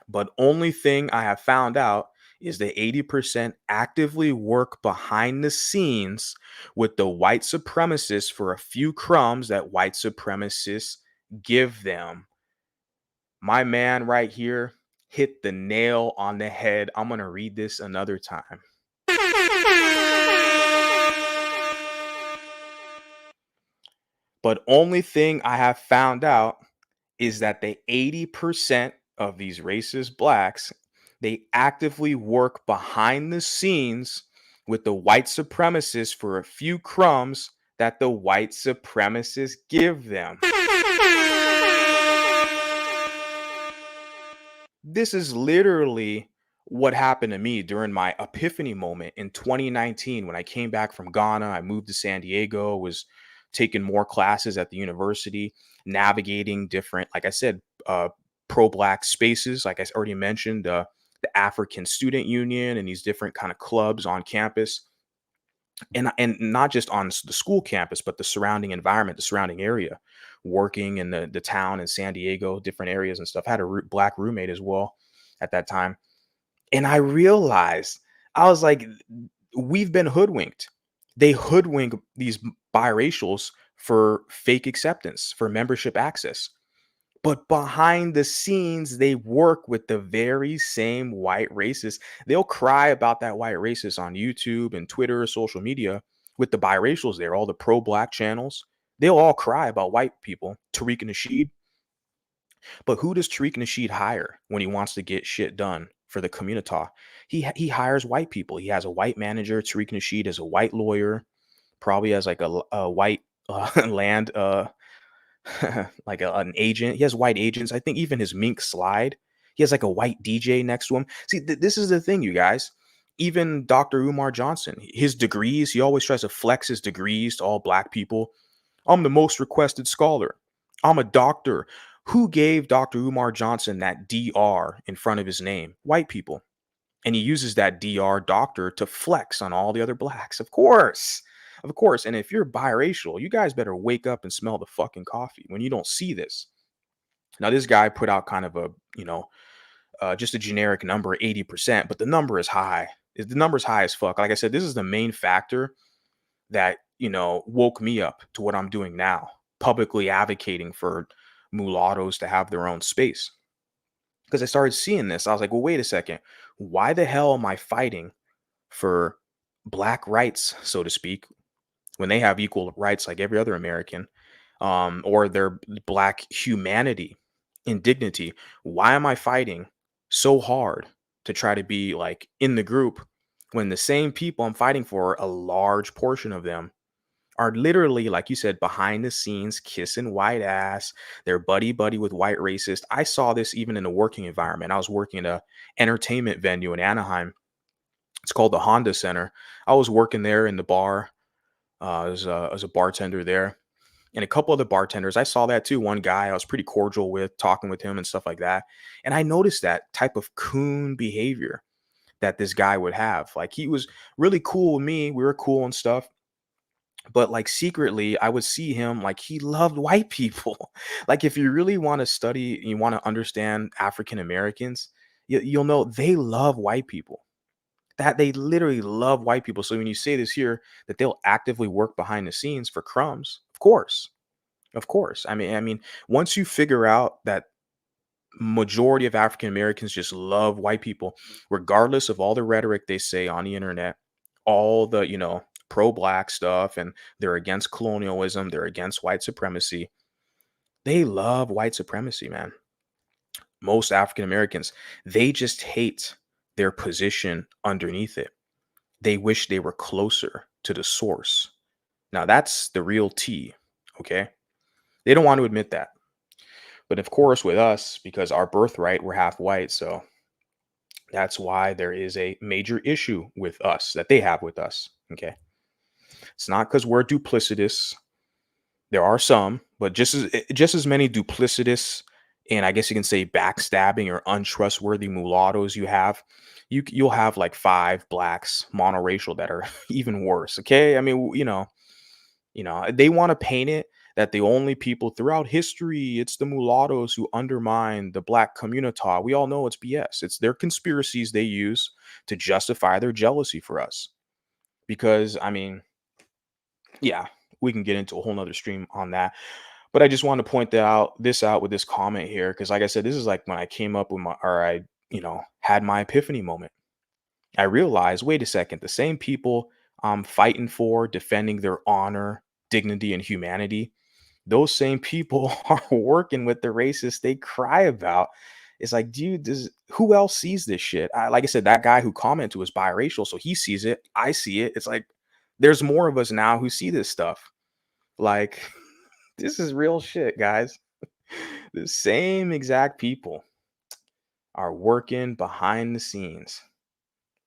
But only thing I have found out is that 80% actively work behind the scenes with the white supremacists for a few crumbs that white supremacists give them. My man right here hit the nail on the head. I'm going to read this another time. But only thing I have found out is that the 80% of these racist blacks, they actively work behind the scenes with the white supremacists for a few crumbs that the white supremacists give them. This is literally what happened to me during my epiphany moment in 2019 when I came back from Ghana. I moved to San Diego, was taking more classes at the university, navigating different, like I said, pro-black spaces. Like I already mentioned, the African Student Union and these different kind of clubs on campus. And not just on the school campus, but the surrounding environment, the surrounding area, working in the town in San Diego, different areas and stuff. I had a black roommate as well at that time. And I realized, I was like, we've been hoodwinked. They hoodwink these biracials for fake acceptance, for membership access. But behind the scenes, they work with the very same white racists. They'll cry about that white racist on YouTube and Twitter, social media, with the biracials there, all the pro-black channels. They'll all cry about white people. Tariq Nasheed. But who does Tariq Nasheed hire when he wants to get shit done for the community? He hires white people. He has a white manager. Tariq Nasheed is a white lawyer, probably has like a white land like an agent. He has white agents. I think even his mink slide, he has like a white DJ next to him. See, this is the thing, you guys. Even Dr. Umar Johnson, his degrees, he always tries to flex his degrees to all black people. I'm the most requested scholar. I'm a doctor. Who gave Dr. Umar Johnson that DR in front of his name? White people. And he uses that DR doctor to flex on all the other blacks. Of course. Of course. And if you're biracial, you guys better wake up and smell the fucking coffee when you don't see this. Now, this guy put out kind of a, just a generic number, 80%, but the number is high. The number's high as fuck. Like I said, this is the main factor that, woke me up to what I'm doing now, publicly advocating for mulattoes to have their own space. Because I started seeing this. I was like, well, wait a second. Why the hell am I fighting for black rights, so to speak, when they have equal rights like every other American, or their black humanity and dignity? Why am I fighting so hard to try to be like in the group when the same people I'm fighting for, a large portion of them, are literally, like you said, behind the scenes kissing white ass. They're buddy buddy with white racist. I saw this even in a working environment. I was working at a entertainment venue in Anaheim. It's called the Honda Center. I was working there in the bar. As a bartender there, and a couple of the bartenders. I saw that too. One guy I was pretty cordial with, talking with him and stuff like that. And I noticed that type of coon behavior that this guy would have. Like, he was really cool with me. We were cool and stuff. But like secretly, I would see him like he loved white people. Like, if you really want to study, you want to understand African Americans, you'll know they love white people. That they literally love white people. So when you say this here, that they'll actively work behind the scenes for crumbs, of course, of course. I mean, once you figure out that majority of African Americans just love white people, regardless of all the rhetoric they say on the internet, all the pro-black stuff, and they're against colonialism, they're against white supremacy. They love white supremacy, man. Most African Americans, they just hate their position underneath it. They wish they were closer to the source. Now, that's the real tea, okay? They don't want to admit that. But of course, with us, because our birthright, we're half white, so that's why there is a major issue with us that they have with us, okay? It's not because we're duplicitous. There are some, but just as many duplicitous, and I guess you can say backstabbing or untrustworthy mulattoes you have, you'll have like five blacks monoracial that are even worse. Okay, I mean, they want to paint it that the only people throughout history, it's the mulattoes who undermine the black community. We all know it's BS. It's their conspiracies they use to justify their jealousy for us. Because I mean, yeah, we can get into a whole nother stream on that. But I just want to point this out with this comment here, because like I said, this is like when I came up with had my epiphany moment. I realized, wait a second, the same people I'm fighting for, defending their honor, dignity, and humanity, those same people are working with the racists they cry about. It's like, dude, who else sees this shit? Like I said, that guy who commented was biracial, so he sees it. I see it. It's like there's more of us now who see this stuff. Like, this is real shit, guys. The same exact people are working behind the scenes.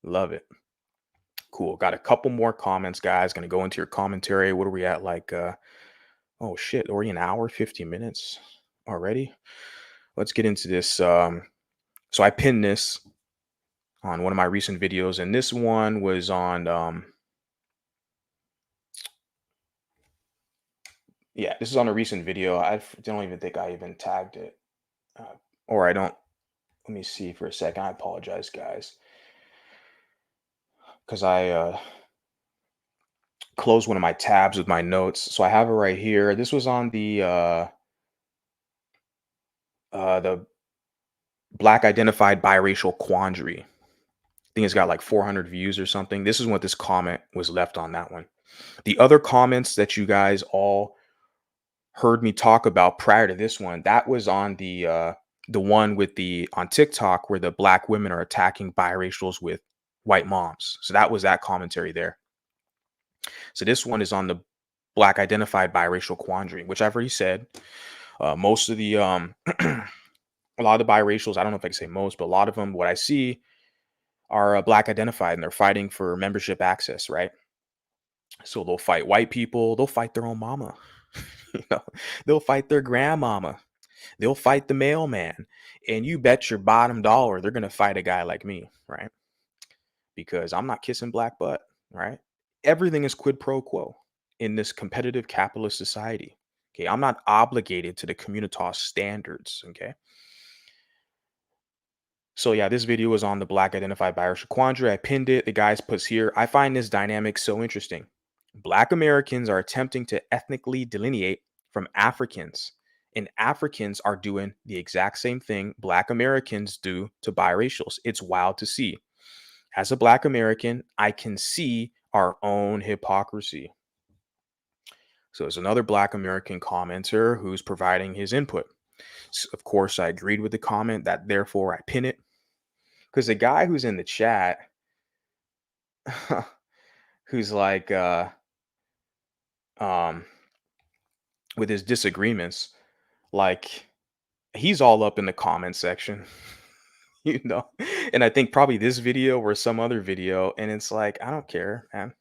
Love it. Cool. Got a couple more comments, guys. Gonna go into your commentary. What are we at? Like, oh shit, already an hour, 50 minutes already. Let's get into this. So I pinned this on one of my recent videos, and this one was on yeah, this is on a recent video. Don't even think I even tagged it. Or I don't. Let me see for a second. I apologize, guys. Because close one of my tabs with my notes. So I have it right here. This was on the Black Identified Biracial Quandary. I think it's got like 400 views or something. This is what this comment was left on that one. The other comments that you guys all heard me talk about prior to this one, that was on the one with the on TikTok where the black women are attacking biracials with white moms. So that was that commentary there. So this one is on the Black Identified Biracial Quandary, which I've already said. Most of the a lot of the biracials, I don't know if I can say most, but a lot of them, what I see are black identified and they're fighting for membership access, right? So they'll fight white people, they'll fight their own mama, you know, they'll fight their grandmama, they'll fight the mailman, and you bet your bottom dollar they're gonna fight a guy like me, right? Because I'm not kissing black butt, right? Everything is quid pro quo in this competitive capitalist society. Okay, I'm not obligated to the communitas standards. Okay, so yeah, this video was on the Black Identified Biracial Quandary. I pinned it. The guys puts here. I find this dynamic so interesting. Black Americans are attempting to ethnically delineate from Africans, and Africans are doing the exact same thing Black Americans do to biracials. It's wild to see. As a Black American, I can see our own hypocrisy. So there's another Black American commenter who's providing his input. Of course, I agreed with the comment that therefore I pin it because the guy who's in the chat, who's like, um, with his disagreements, like he's all up in the comment section, you know. And I think probably this video or some other video, and it's like I don't care, man.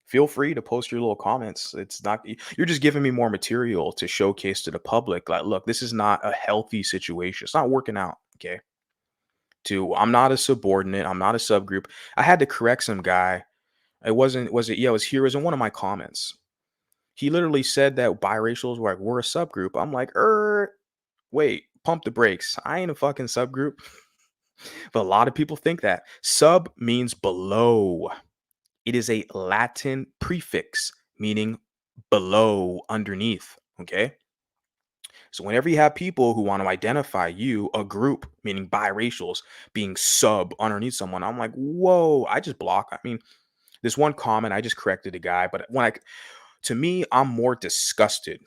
Feel free to post your little comments. It's not you're just giving me more material to showcase to the public. Like, look, this is not a healthy situation. It's not working out. Okay. I'm not a subordinate. I'm not a subgroup. I had to correct some guy. It wasn't, was it? Yeah, it was here. It was in one of my comments. He literally said that biracials were like, we're a subgroup. I'm like, wait, pump the brakes. I ain't a fucking subgroup. But a lot of people think that. Sub means below. It is a Latin prefix meaning below, underneath. Okay. So whenever you have people who want to identify you, a group, meaning biracials, being sub underneath someone, I'm like, whoa, I just block. I mean, this one comment, I just corrected a guy, but to me, I'm more disgusted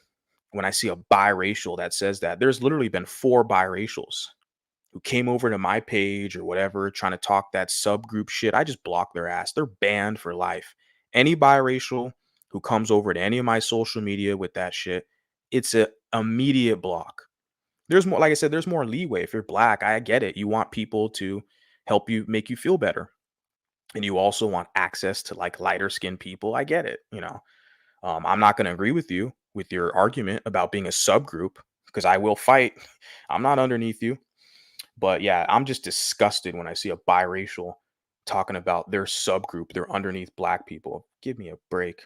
when I see a biracial that says that. There's literally been 4 biracials who came over to my page or whatever, trying to talk that subgroup shit. I just block their ass. They're banned for life. Any biracial who comes over to any of my social media with that shit, it's a immediate block. There's more, like I said, there's more leeway. If you're black, I get it. You want people to help you, make you feel better. And you also want access to like lighter skinned people. I get it. I'm not going to agree with you with your argument about being a subgroup because I will fight. I'm not underneath you. But yeah, I'm just disgusted when I see a biracial talking about their subgroup, they're underneath black people. Give me a break.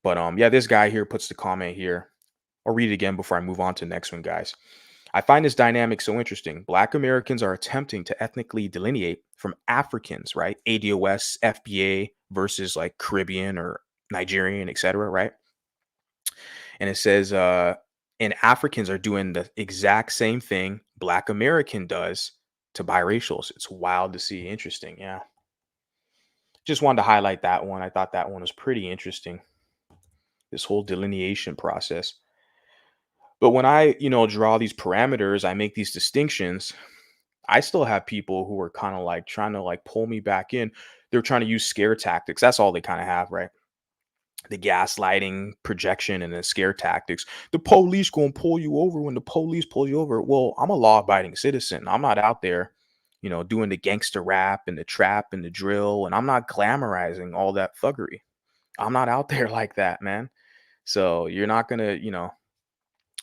But yeah, this guy here puts the comment here. I'll read it again before I move on to the next one, guys. I find this dynamic so interesting. Black Americans are attempting to ethnically delineate from Africans, right? ADOS, FBA versus like Caribbean or Nigerian, etc., right? And it says, and Africans are doing the exact same thing Black American does to biracials. It's wild to see. Interesting. Yeah. Just wanted to highlight that one. I thought that one was pretty interesting. This whole delineation process. But when I, draw these parameters, I make these distinctions. I still have people who are kind of like trying to like pull me back in. They're trying to use scare tactics. That's all they kind of have, right? The gaslighting, projection, and the scare tactics. The police gonna pull you over when the police pull you over. Well, I'm a law-abiding citizen. I'm not out there, doing the gangster rap and the trap and the drill, and I'm not glamorizing all that thuggery. I'm not out there like that, man. So you're not gonna,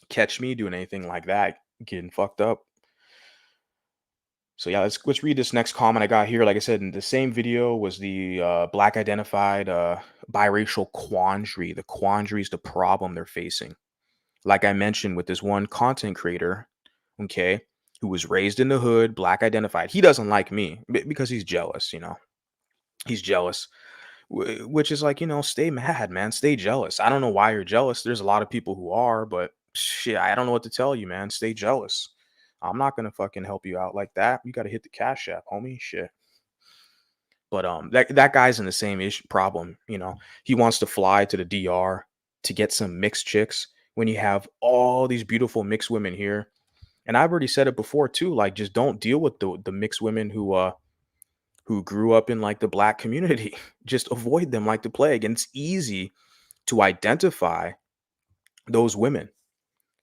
catch me doing anything like that, getting fucked up. So yeah, let's read this next comment I got here. Like I said, in the same video was the Black Identified Biracial Quandary. The quandary is the problem they're facing. Like I mentioned with this one content creator, okay, who was raised in the hood, Black identified. He doesn't like me because he's jealous, He's jealous. which is like, stay mad, man. Stay jealous. I don't know why you're jealous. There's a lot of people who are, but shit, I don't know what to tell you, man. Stay jealous. I'm not gonna fucking help you out like that. You gotta hit the cash app, homie. Shit. But that guy's in the same issue problem. He wants to fly to the DR to get some mixed chicks when you have all these beautiful mixed women here. And I've already said it before too. Like, just don't deal with the mixed women who grew up in like the black community. Just avoid them like the plague. And it's easy to identify those women,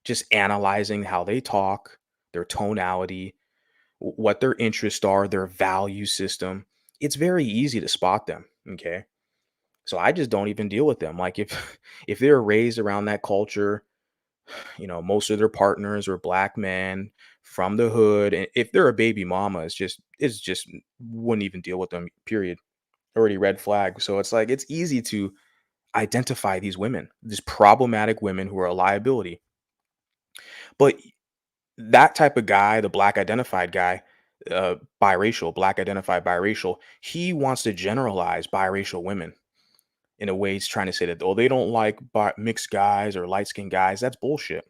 just analyzing how they talk, their tonality, what their interests are, their value system. It's very easy to spot them. Okay. So I just don't even deal with them. Like if if they're raised around that culture, most of their partners are black men from the hood. And if they're a baby mama, it's just wouldn't even deal with them, period. Already red flag. So it's like it's easy to identify these women, these problematic women who are a liability. But that type of guy, the black identified guy, biracial, black identified biracial, he wants to generalize biracial women in a way. He's trying to say that, oh, they don't like mixed guys or light skinned guys. That's bullshit.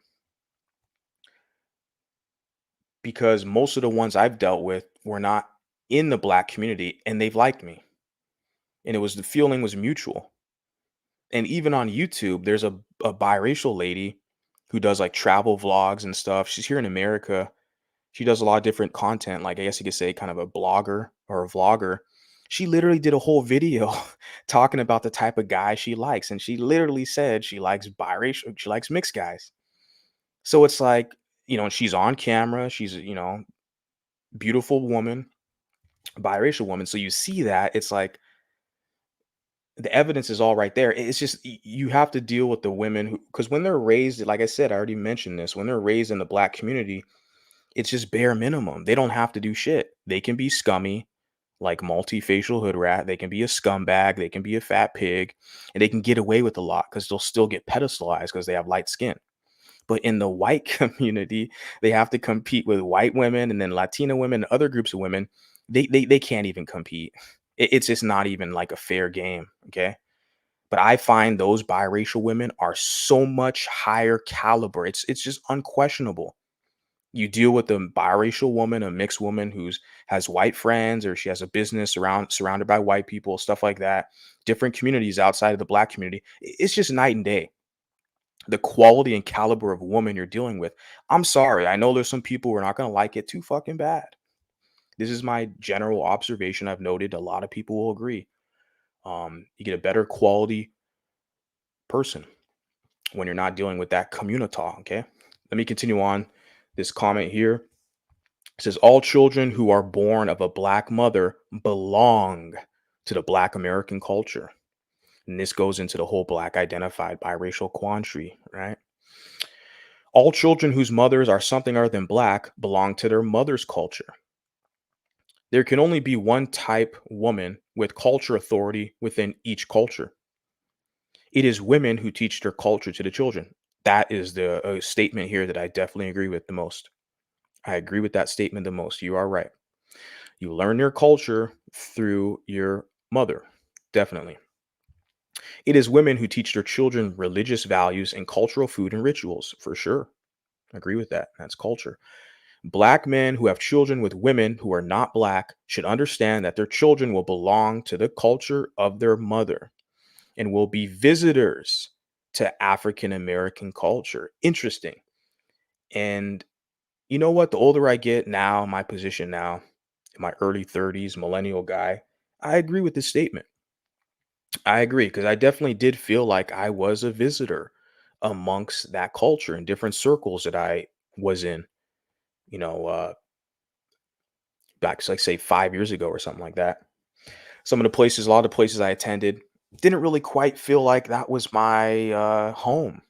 Because most of the ones I've dealt with were not in the black community and they've liked me. And it was the feeling was mutual. And even on YouTube, there's a biracial lady who does like travel vlogs and stuff. She's here in America. She does a lot of different content, like I guess you could say kind of a blogger or a vlogger. She literally did a whole video talking about the type of guy she likes. And she literally said she likes biracial, she likes mixed guys. So it's like, she's on camera. She's, beautiful woman, biracial woman. So you see that it's like the evidence is all right there. It's just you have to deal with the women who, because when they're raised, like I said, I already mentioned this, when they're raised in the black community, it's just bare minimum. They don't have to do shit. They can be scummy, like multifacial hood rat. They can be a scumbag. They can be a fat pig, and they can get away with a lot because they'll still get pedestalized because they have light skin. But in the white community, they have to compete with white women and then Latina women and other groups of women. They can't even compete. It's just not even like a fair game. Okay. But I find those biracial women are so much higher caliber. It's just unquestionable. You deal with a biracial woman, a mixed woman who's has white friends, or she has a business surrounded by white people, stuff like that. Different communities outside of the black community. It's just night and day. The quality and caliber of woman you're dealing with. I'm sorry. I know there's some people who are not going to like it too fucking bad. This is my general observation. I've noted a lot of people will agree. You get a better quality person when you're not dealing with that communita. Okay. Let me continue on this comment here. It says all children who are born of a black mother belong to the black American culture. And this goes into the whole black identified biracial quandary, right? All children whose mothers are something other than black belong to their mother's culture. There can only be one type woman with culture authority within each culture. It is women who teach their culture to the children. That is the statement here that I definitely agree with the most. I agree with that statement the most. You are right. You learn your culture through your mother. Definitely. It is women who teach their children religious values and cultural food and rituals, for sure. I agree with that. That's culture. Black men who have children with women who are not black should understand that their children will belong to the culture of their mother and will be visitors to African American culture. Interesting. And you know what? The older I get now, my position now, in my early 30s, millennial guy, I agree with this statement. I agree because I definitely did feel like I was a visitor amongst that culture in different circles that I was in, you know, back like say 5 years ago or something like that. Some of the places, a lot of the places I attended, didn't really quite feel like that was my home.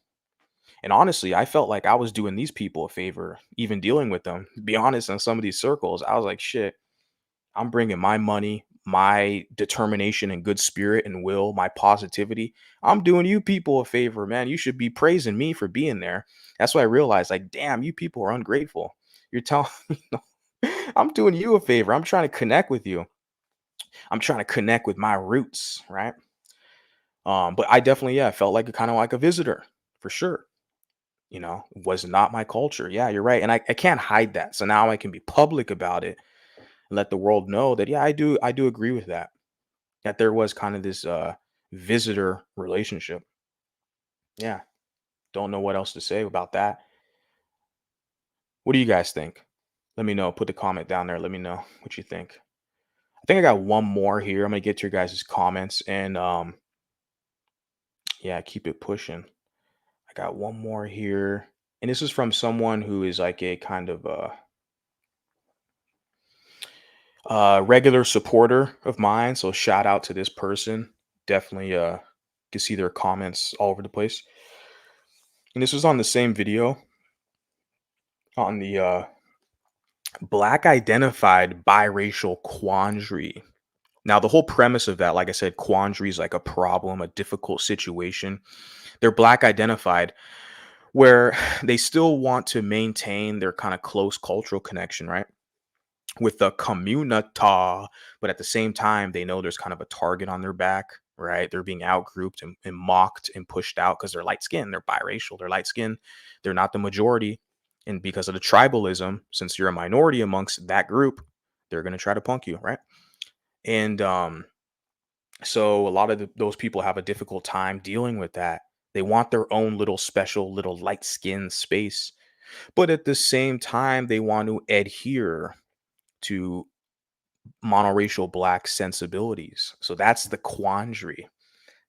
And honestly, I felt like I was doing these people a favor, even dealing with them. To be honest, in some of these circles, I was like, shit, I'm bringing my money, my determination and good spirit and will, my positivity. I'm doing you people a favor, man. You should be praising me for being there. That's why I realized, like, damn, you people are ungrateful. You're telling me, I'm doing you a favor. I'm trying to connect with you. I'm trying to connect with my roots, right? But I definitely, yeah, felt like kind of like a visitor for sure. Was not my culture. Yeah, you're right. And I can't hide that. So now I can be public about it and let the world know that, yeah, I do agree with that. That there was kind of this visitor relationship. Yeah. Don't know what else to say about that. What do you guys think? Let me know. Put the comment down there. Let me know what you think. I think I got one more here. I'm gonna get to your guys' comments and yeah, keep it pushing. I got one more here. And this is from someone who is like a kind of regular supporter of mine. So shout out to this person. Definitely can see their comments all over the place. And this was on the same video on the black identified biracial quandary. Now, the whole premise of that, like I said, quandary is like a problem, a difficult situation. They're black identified where they still want to maintain their kind of close cultural connection, right? With the communita, but at the same time, they know there's kind of a target on their back, right? They're being outgrouped and mocked and pushed out because they're light skinned, they're biracial, they're light skinned, they're not the majority. And because of the tribalism, since you're a minority amongst that group, they're going to try to punk you, right? And so a lot of those people have a difficult time dealing with that. They want their own little special, little light skin space. But at the same time, they want to adhere to monoracial black sensibilities. So that's the quandary.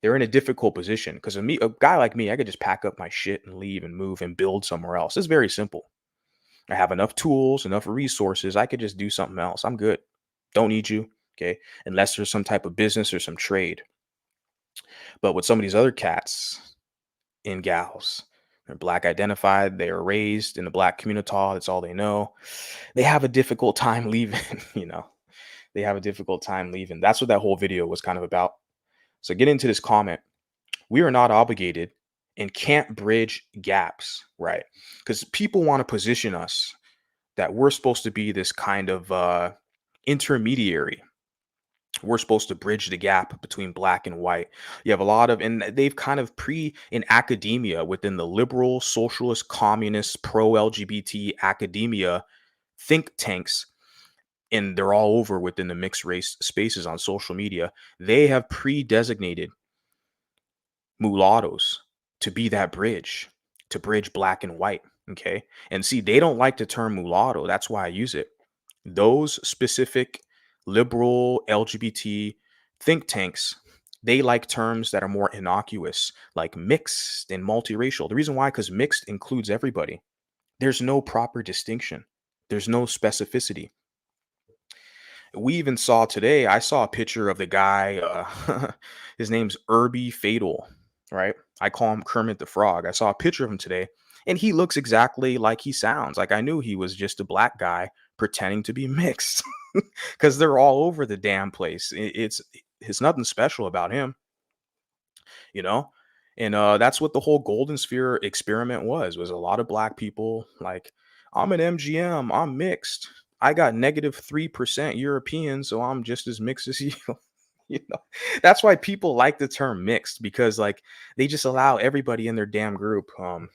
They're in a difficult position because a guy like me, I could just pack up my shit and leave and move and build somewhere else. It's very simple. I have enough tools, enough resources. I could just do something else. I'm good. Don't need you. Okay. Unless there's some type of business or some trade. But with some of these other cats and gals, they're black identified. They are raised in the black community. That's all they know. They have a difficult time leaving, they have a difficult time leaving. That's what that whole video was kind of about. So get into this comment. We are not obligated and can't bridge gaps, right? Because people want to position us that we're supposed to be this kind of intermediary. We're supposed to bridge the gap between black and white. You have a lot of, and they've kind of in academia within the liberal, socialist, communist, pro LGBT academia think tanks, and they're all over within the mixed race spaces on social media. They have pre-designated mulattoes to be that bridge, to bridge black and white. Okay. And see, they don't like the term mulatto. That's why I use it. Those specific liberal LGBT think tanks, they like terms that are more innocuous, like mixed and multiracial. The reason why, because mixed includes everybody. There's no proper distinction, there's no specificity. We even saw today, I saw a picture of the guy, his name's Irby Fatal, right? I call him Kermit the Frog. I saw a picture of him today, and he looks exactly like he sounds. Like I knew he was just a black guy pretending to be mixed because they're all over the damn place. It's nothing special about him, you know? And that's what the whole golden sphere experiment was a lot of black people like, I'm an MGM, I'm mixed. I got -3% European, so I'm just as mixed as you. you know, that's why people like the term mixed because like they just allow everybody in their damn group. But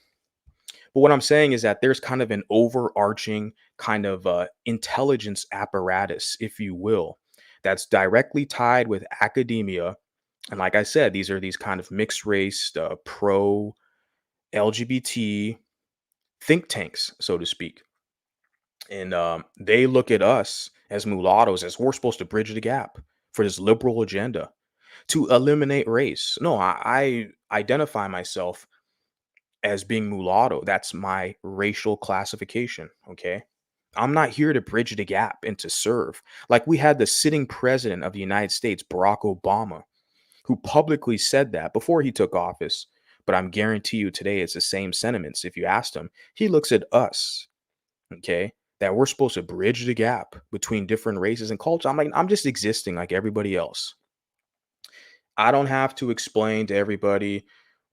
what I'm saying is that there's kind of an overarching kind of intelligence apparatus, if you will, that's directly tied with academia. And like I said, these are these kind of mixed race, pro LGBT think tanks, so to speak. And they look at us as mulattoes as we're supposed to bridge the gap for this liberal agenda to eliminate race. No, I identify myself as being mulatto. That's my racial classification. Okay. I'm not here to bridge the gap and to serve. Like we had the sitting president of the United States, Barack Obama, who publicly said that before he took office. But I'm guarantee you today it's the same sentiments. If you asked him, he looks at us, okay, that we're supposed to bridge the gap between different races and cultures. I'm like, I'm just existing like everybody else. I don't have to explain to everybody,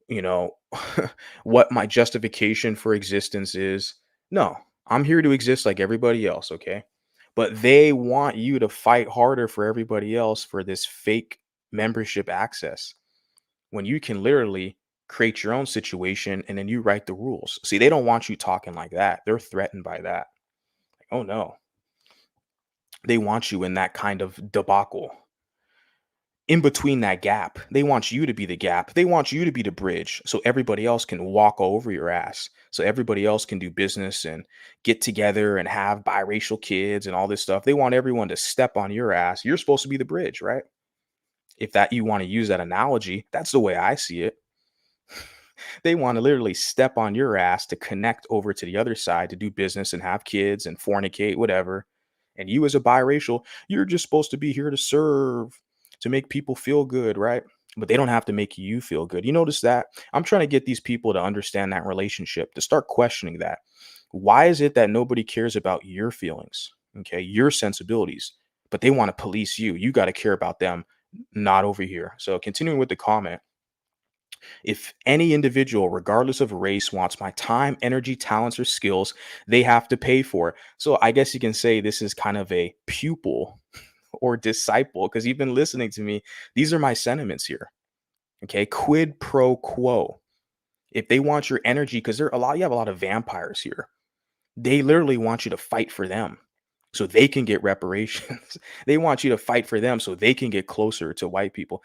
you know, what my justification for existence is. No, I'm here to exist like everybody else, okay? But they want you to fight harder for everybody else for this fake membership access. when you can literally create your own situation and then you write the rules. See, they don't want you talking like that. They're threatened by that. Oh no, they want you in that kind of debacle. In between that gap, they want you to be the gap. They want you to be the bridge so everybody else can walk over your ass. So everybody else can do business and get together and have biracial kids and all this stuff. They want everyone to step on your ass. You're supposed to be the bridge, right? If that you want to use that analogy, that's the way I see it. They want to literally step on your ass to connect over to the other side to do business and have kids and fornicate, whatever. And you, as a biracial, you're just supposed to be here to serve, to make people feel good, right? But they don't have to make you feel good. You notice that? I'm trying to get these people to understand that relationship, to start questioning that. Why is it that nobody cares about your feelings, okay, your sensibilities, but they want to police you? You got to care about them, not over here. So, continuing with the comment, if any individual, regardless of race, wants my time, energy, talents, or skills, they have to pay for it. So I guess you can say this is kind of a pupil or disciple because you've been listening to me. These are my sentiments here. Okay. Quid pro quo. If they want your energy, because you have a lot of vampires here. They literally want you to fight for them so they can get reparations. They want you to fight for them so they can get closer to white people.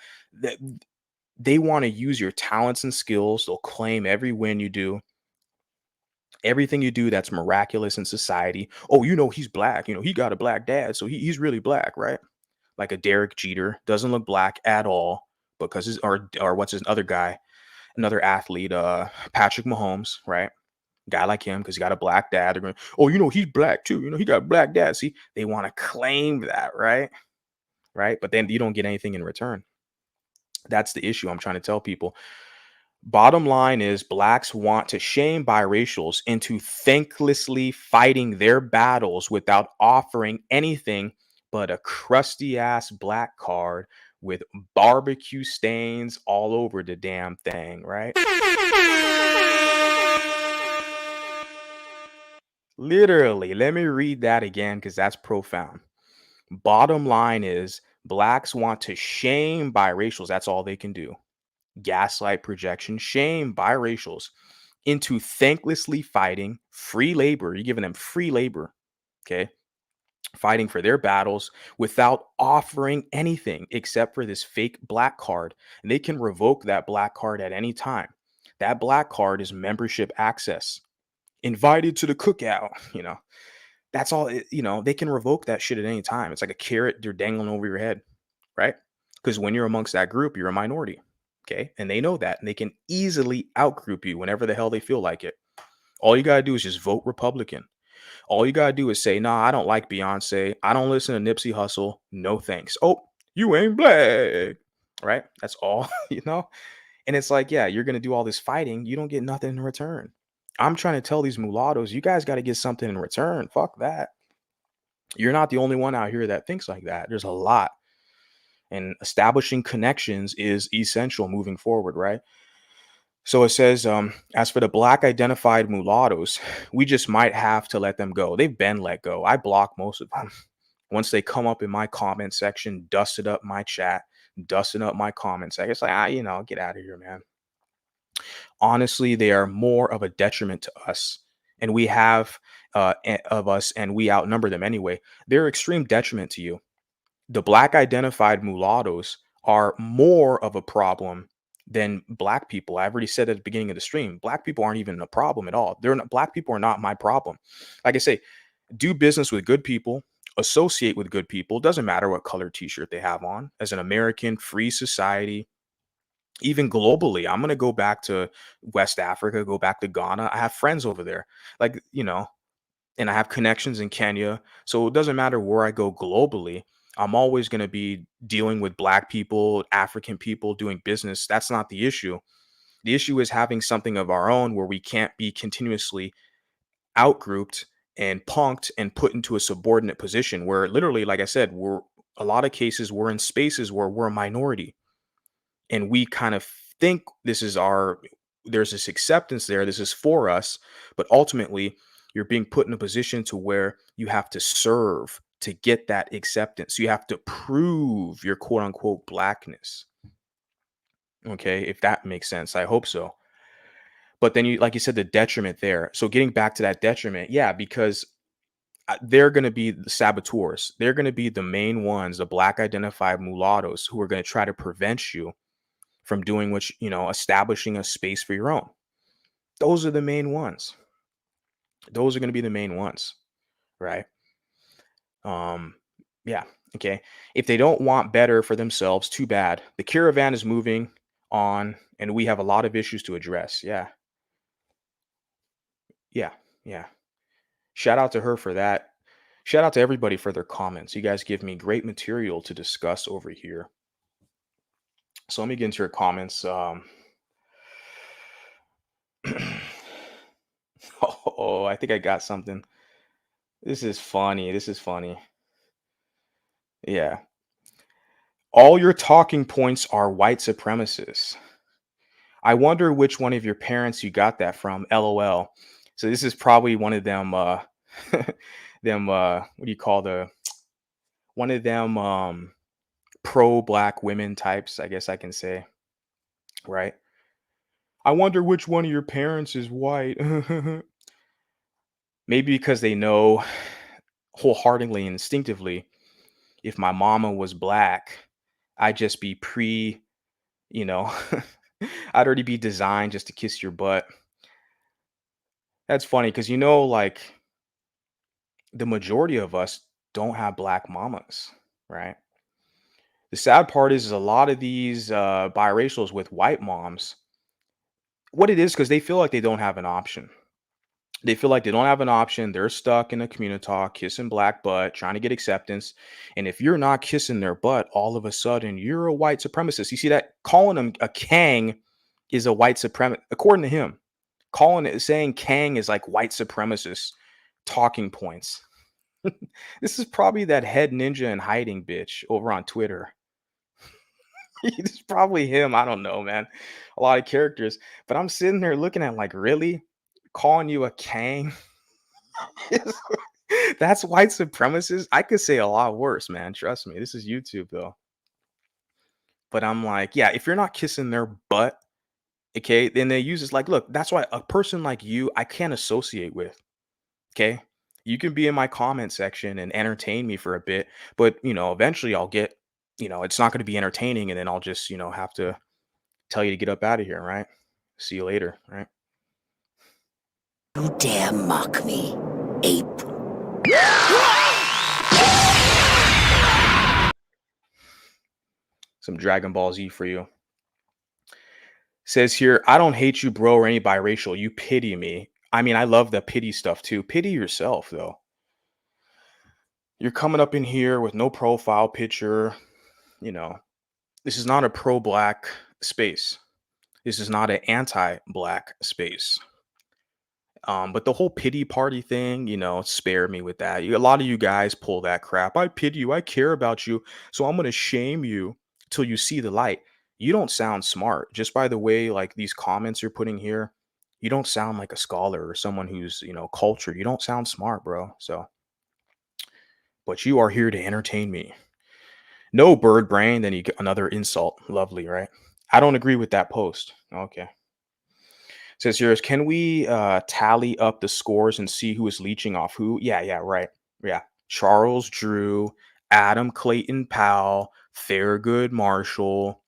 They want to use your talents and skills. They'll claim every win you do, everything you do that's miraculous in society. Oh, he's black. He got a black dad, so he's really black, right? Like a Derek Jeter doesn't look black at all because his or what's his other guy, another athlete, Patrick Mahomes, right? Guy like him because he got a black dad. They're going, oh, he's black too. He got a black dad. See, they want to claim that, right? Right, but then you don't get anything in return. That's the issue I'm trying to tell people. Bottom line is blacks want to shame biracials into thanklessly fighting their battles without offering anything but a crusty ass black card with barbecue stains all over the damn thing, right? Literally, let me read that again because that's profound. Bottom line is blacks want to shame biracials. That's all they can do. Gaslight, projection, shame biracials into thanklessly fighting free labor. You're giving them free labor, okay? Fighting for their battles without offering anything except for this fake black card. And they can revoke that black card at any time. That black card is membership access. Invited to the cookout, That's all, they can revoke that shit at any time. It's like a carrot they're dangling over your head, right? Because when you're amongst that group, you're a minority. Okay. And they know that. And they can easily outgroup you whenever the hell they feel like it. All you got to do is just vote Republican. All you got to do is say, nah, I don't like Beyonce. I don't listen to Nipsey Hussle. No thanks. Oh, you ain't black. Right. That's all, And it's like, yeah, you're going to do all this fighting. You don't get nothing in return. I'm trying to tell these mulattoes, you guys got to get something in return. Fuck that. You're not the only one out here that thinks like that. There's a lot. And establishing connections is essential moving forward, right? So it says, as for the black identified mulattoes, we just might have to let them go. They've been let go. I block most of them. Once they come up in my comment section, dusted up my chat, dusting up my comment section. It's like, get out of here, man. Honestly, they are more of a detriment to us. And we have of us, and we outnumber them anyway. They're extreme detriment to you. The black identified mulattoes are more of a problem than black people. I've already said at the beginning of the stream, black people aren't even a problem at all. They're not, black people are not my problem. Like I say, do business with good people, associate with good people. Doesn't matter what color t-shirt they have on. As an American free society, even globally, I'm going to go back to West Africa, go back to Ghana. I have friends over there. Like, and I have connections in Kenya. So it doesn't matter where I go globally. I'm always going to be dealing with black people, African people doing business. That's not the issue. The issue is having something of our own where we can't be continuously outgrouped and punked and put into a subordinate position where literally, like I said, we're a lot of cases we're in spaces where we're a minority and we kind of think there's this acceptance there, this is for us, but ultimately you're being put in a position to where you have to serve to get that acceptance. You have to prove your quote unquote blackness. Okay, if that makes sense. I hope so. But then you like you said, the detriment there. So getting back to that detriment, yeah, because they're going to be the saboteurs. They're going to be the main ones, the black identified mulattoes who are going to try to prevent you from doing what establishing a space for your own. Those are the main ones. Those are going to be the main ones, right? Um, yeah, okay. If they don't want better for themselves, too bad. The caravan is moving on, and we have a lot of issues to address. Yeah, yeah, yeah. Shout out to her for that. Shout out to everybody for their comments. You guys give me great material to discuss over here. So let me get into your comments. Oh, I think I got something. This is funny. This is funny. Yeah. All your talking points are white supremacists. I wonder which one of your parents you got that from. LOL. So this is probably one of them them what do you call the one of them pro black women types, I guess I can say, right? I wonder which one of your parents is white. Maybe because they know wholeheartedly, instinctively, if my mama was black, I'd just be you know, I'd already be designed just to kiss your butt. That's funny because like the majority of us don't have black mamas, right? The sad part is a lot of these biracials with white moms, what it is, because they feel like they don't have an option. They feel like they don't have an option. They're stuck in a community talk, kissing black butt, trying to get acceptance. And if you're not kissing their butt, all of a sudden you're a white supremacist. You see that? Calling them a Kang is a white supremacist, according to him. Saying Kang is like white supremacist talking points. This is probably that head ninja in hiding bitch over on Twitter. It's probably him. I don't know, man. A lot of characters. But I'm sitting there looking at like, really? Calling you a Kang? That's white supremacist. I could say a lot worse, man. Trust me. This is YouTube though. But I'm like, yeah, if you're not kissing their butt, okay, then they use this like, look, that's why a person like you, I can't associate with. Okay. You can be in my comment section and entertain me for a bit, but eventually I'll get, it's not going to be entertaining, and then I'll just, have to tell you to get up out of here, right? See you later, right? You dare mock me, ape? Some Dragon Ball Z for you. Says here, I don't hate you, bro, or any biracial. You pity me. I mean, I love the pity stuff too. Pity yourself, though. You're coming up in here with no profile picture. You know, this is not a pro black space. This is not an anti black space. But the whole pity party thing, spare me with that. A lot of you guys pull that crap. I pity you. I care about you. So I'm going to shame you till you see the light. You don't sound smart. Just by the way, like these comments you're putting here, you don't sound like a scholar or someone who's, cultured. You don't sound smart, bro. So, but you are here to entertain me. No bird brain, then you get another insult. Lovely, right? I don't agree with that post. Okay. Says here, can we tally up the scores and see who is leeching off who? Yeah, yeah, right. Yeah. Charles Drew, Adam Clayton Powell, Thurgood Marshall,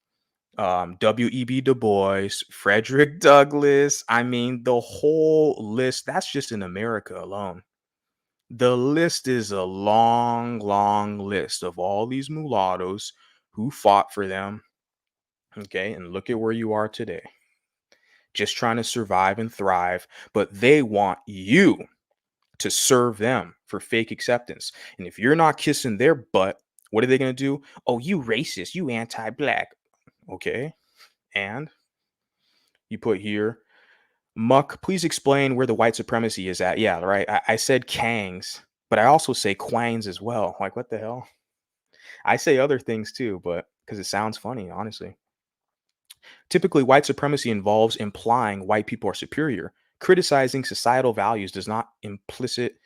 W.E.B. Du Bois, Frederick Douglass. I mean, the whole list, that's just in America alone. The list is a long, long list of all these mulattoes who fought for them. Okay. And look at where you are today, just trying to survive and thrive, but they want you to serve them for fake acceptance. And if you're not kissing their butt, what are they going to do? Oh, you racist, you anti-black. Okay. And you put here, Muck, please explain where the white supremacy is at. Yeah, right. I said Kangs, but I also say Quangs as well. Like, what the hell? I say other things too, but because it sounds funny, honestly. Typically, white supremacy involves implying white people are superior. Criticizing societal values does not implicit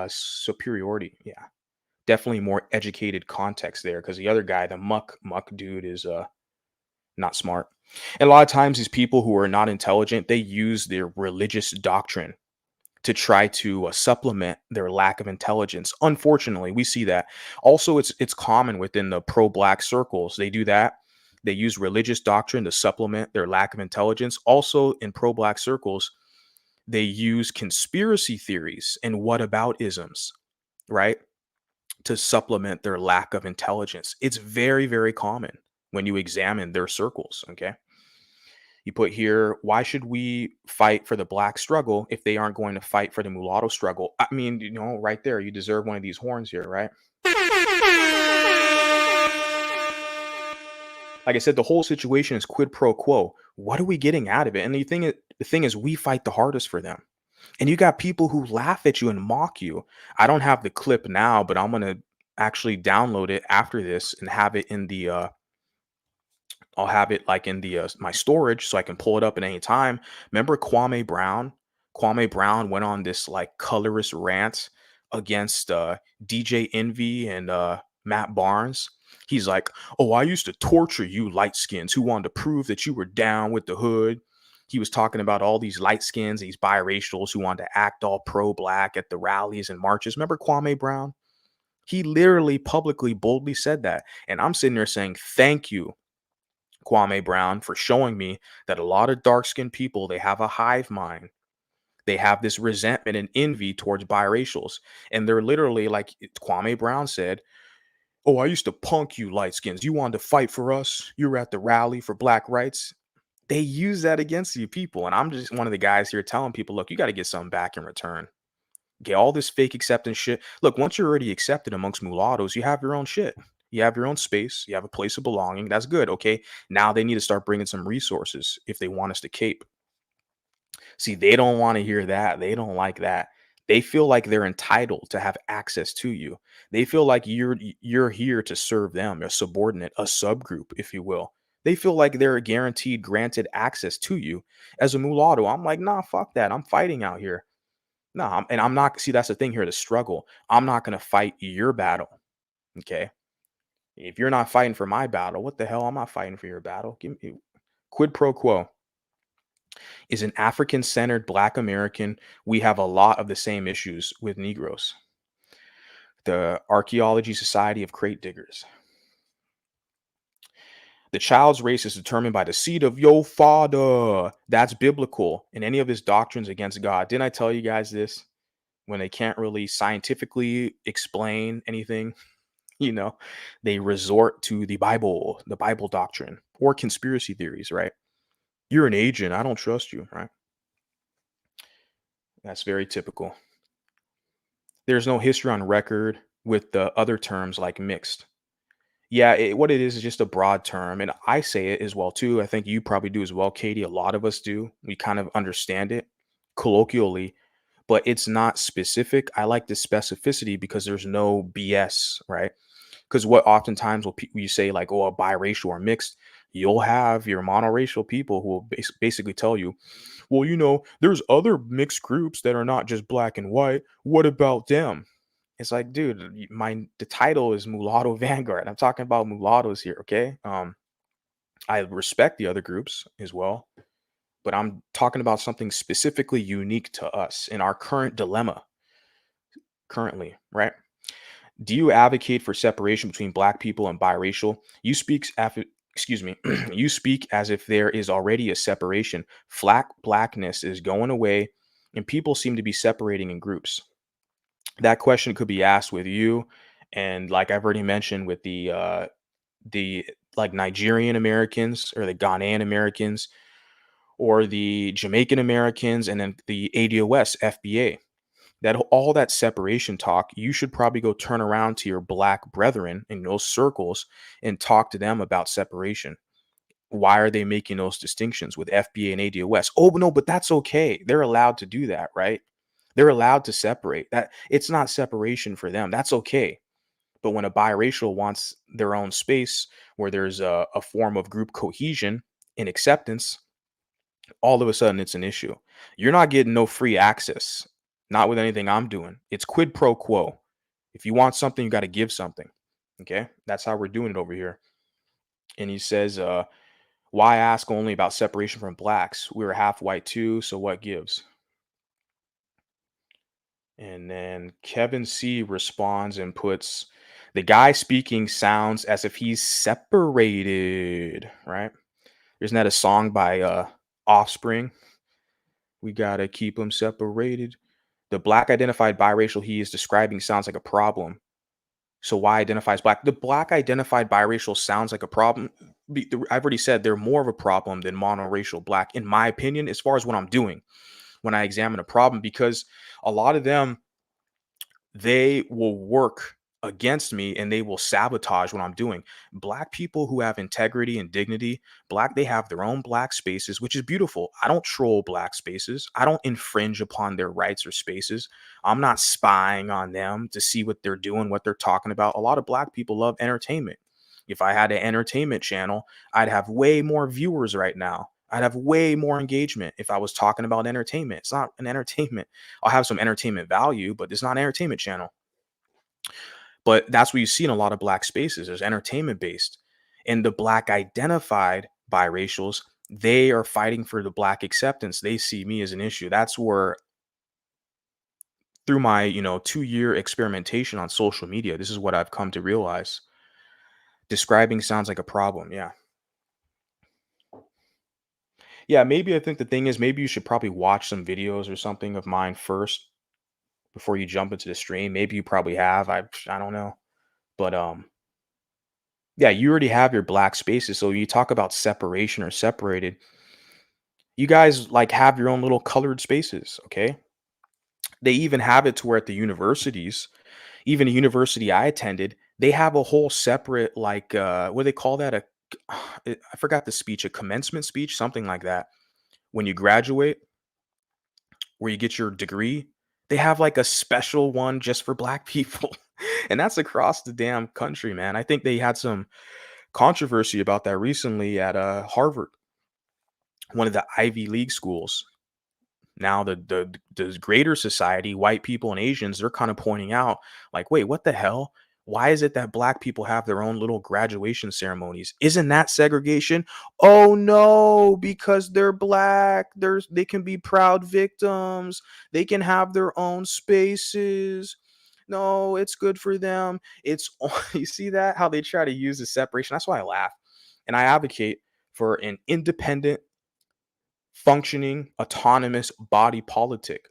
superiority. Yeah, definitely more educated context there, because the other guy, the muck dude, is not smart. And a lot of times, these people who are not intelligent, they use their religious doctrine to try to supplement their lack of intelligence. Unfortunately, we see that. Also, it's common within the pro-black circles. They do that. They use religious doctrine to supplement their lack of intelligence. Also, in pro-black circles, they use conspiracy theories and whataboutisms, right, to supplement their lack of intelligence. It's very, very common when you examine their circles. Okay. You put here, why should we fight for the black struggle if they aren't going to fight for the mulatto struggle? I mean, right there, you deserve one of these horns here, right? Like I said, the whole situation is quid pro quo. What are we getting out of it? And the thing is, we fight the hardest for them. And you got people who laugh at you and mock you. I don't have the clip now, but I'm gonna actually download it after this and have it in the I'll have it like in the my storage so I can pull it up at any time. Remember Kwame Brown? Kwame Brown went on this like colorist rant against DJ Envy and Matt Barnes. He's like, "Oh, I used to torture you light skins who wanted to prove that you were down with the hood." He was talking about all these light skins, these biracials who wanted to act all pro-black at the rallies and marches. Remember Kwame Brown? He literally publicly boldly said that. And I'm sitting there saying, "Thank you, Kwame Brown, for showing me that a lot of dark skinned people, they have a hive mind. They have this resentment and envy towards biracials. And they're literally like Kwame Brown said, "Oh, I used to punk you light skins. You wanted to fight for us. You were at the rally for black rights." They use that against you people. And I'm just one of the guys here telling people, look, you got to get something back in return. Get all this fake acceptance shit. Look, once you're already accepted amongst mulattoes, you have your own shit. You have your own space. You have a place of belonging. That's good. Okay. Now they need to start bringing some resources if they want us to cape. See, they don't want to hear that. They don't like that. They feel like they're entitled to have access to you. They feel like you're here to serve them, a subordinate, a subgroup, if you will. They feel like they're guaranteed, granted access to you as a mulatto. I'm like, nah, fuck that. I'm fighting out here. No, and I'm not. See, that's the thing here. The struggle. I'm not going to fight your battle. Okay. If you're not fighting for my battle, what the hell? I'm not fighting for your battle. Give me quid pro quo. Is an African centered Black American. We have a lot of the same issues with Negroes. The Archaeology Society of Crate Diggers. The child's race is determined by the seed of your father. That's biblical. And any of his doctrines against God. Didn't I tell you guys this? When they can't really scientifically explain anything, you know, they resort to the Bible doctrine, or conspiracy theories, right? You're an agent. I don't trust you, right? That's very typical. There's no history on record with the other terms like mixed. Yeah, what it is just a broad term. And I say it as well, too. I think you probably do as well, Katie. A lot of us do. We kind of understand it colloquially, but it's not specific. I like the specificity because there's no BS, right? Because what oftentimes will you say like, oh, a biracial or mixed, you'll have your monoracial people who will basically tell you, well, there's other mixed groups that are not just black and white. What about them? It's like, dude, the title is Mulatto Vanguard. I'm talking about mulattoes here, okay? I respect the other groups as well, but I'm talking about something specifically unique to us in our current dilemma currently, right? Do you advocate for separation between black people and biracial? Excuse me. You speak as if there is already a separation. Blackness is going away, and people seem to be separating in groups. That question could be asked with you, and like I've already mentioned, with the like Nigerian Americans or the Ghanaian Americans or the Jamaican Americans, and then the ADOS FBA. That all that separation talk, you should probably go turn around to your black brethren in those circles and talk to them about separation. Why are they making those distinctions with FBA and ADOS? Oh, but no, but that's okay. They're allowed to do that, right? They're allowed to separate. That it's not separation for them. That's okay. But when a biracial wants their own space where there's a form of group cohesion and acceptance, all of a sudden it's an issue. You're not getting no free access, not with anything I'm doing. It's quid pro quo. If you want something, you got to give something. Okay. That's how we're doing it over here. And he says, Why ask only about separation from blacks? We were half white too, so what gives? And then Kevin C responds and puts, the guy speaking sounds as if he's separated, right? Isn't that a song by Offspring? We gotta keep them separated. The black identified biracial he is describing sounds like a problem. So why identify as black? The black identified biracial sounds like a problem. I've already said they're more of a problem than monoracial black, in my opinion, as far as what I'm doing when I examine a problem, because a lot of them, they will work against me and they will sabotage what I'm doing. Black people who have integrity and dignity, they have their own black spaces, which is beautiful. I don't troll black spaces. I don't infringe upon their rights or spaces. I'm not spying on them to see what they're doing, what they're talking about. A lot of black people love entertainment. If I had an entertainment channel, I'd have way more viewers right now. I'd have way more engagement if I was talking about entertainment. It's not an entertainment. I'll have some entertainment value, but it's not an entertainment channel. But that's what you see in a lot of black spaces. There's entertainment based. And the black identified biracials, they are fighting for the black acceptance. They see me as an issue. That's where, through my 2-year experimentation on social media, this is what I've come to realize. Describing sounds like a problem. Yeah. Yeah, maybe I think the thing is, maybe you should probably watch some videos or something of mine first before you jump into the stream. Maybe you probably have. I don't know. But yeah, you already have your black spaces. So you talk about separation or separated. You guys like have your own little colored spaces, okay? They even have it to where at the universities, even a university I attended, they have a whole separate, like, what do they call that? I forgot the speech, a commencement speech, something like that. When you graduate, where you get your degree, they have like a special one just for black people. And that's across the damn country, man. I think they had some controversy about that recently at Harvard, one of the Ivy League schools. Now the greater society, white people and Asians, they're kind of pointing out, like, wait, what the hell? Why is it that black people have their own little graduation ceremonies? Isn't that segregation? Oh no, because they're black, they can be proud victims. They can have their own spaces. No, it's good for them. It's you see that how they try to use the separation. That's why I laugh. And I advocate for an independent, functioning, autonomous body politic.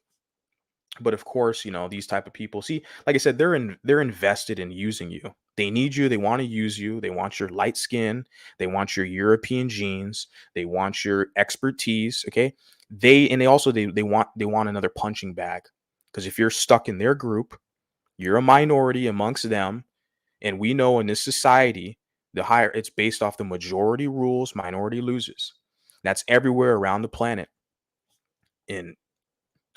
But of course, these type of people, see, like I said, they're invested in using you. They need you, they want to use you, they want your light skin, they want your European genes, they want your expertise, okay? They also they want another punching bag. Because if you're stuck in their group, you're a minority amongst them, and we know in this society, the higher it's based off the majority rules, minority loses. That's everywhere around the planet. In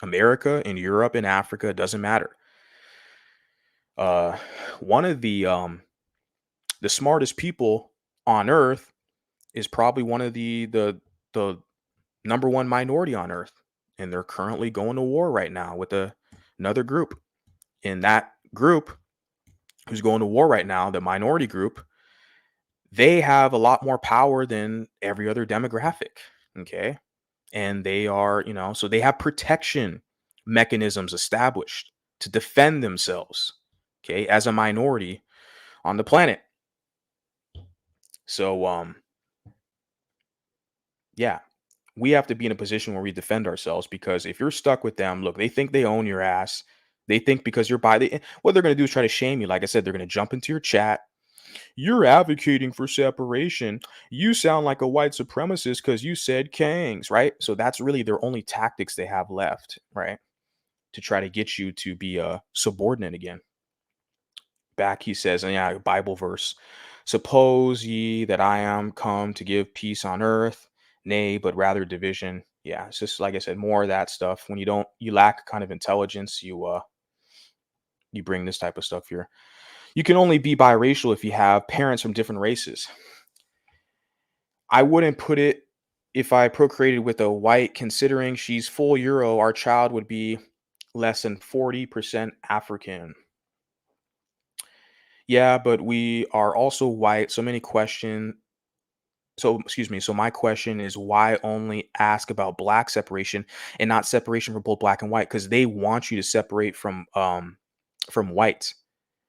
America, in Europe, in Africa, it doesn't matter. Uh, one of the smartest people on Earth is probably one of the number one minority on Earth, and they're currently going to war right now with another group. In that group, who's going to war right now, the minority group, they have a lot more power than every other demographic. Okay, and they are, so they have protection mechanisms established to defend themselves, okay, as a minority on the planet. So yeah, we have to be in a position where we defend ourselves, because if you're stuck with them, look, they think they own your ass. They think because you're what they're going to do is try to shame you. Like I said, they're going to jump into your chat. You're advocating for separation. You sound like a white supremacist because you said Kangs, right? So that's really their only tactics they have left, right? To try to get you to be a subordinate again. Back, he says, and yeah, Bible verse. Suppose ye that I am come to give peace on earth, nay, but rather division. Yeah, it's just like I said, more of that stuff. When you lack kind of intelligence, you bring this type of stuff here. You can only be biracial if you have parents from different races. I wouldn't put it, if I procreated with a white, considering she's full Euro, our child would be less than 40% African. Yeah, but we are also white. So many question. So, excuse me. So my question is, why only ask about black separation and not separation from both black and white? Because they want you to separate from whites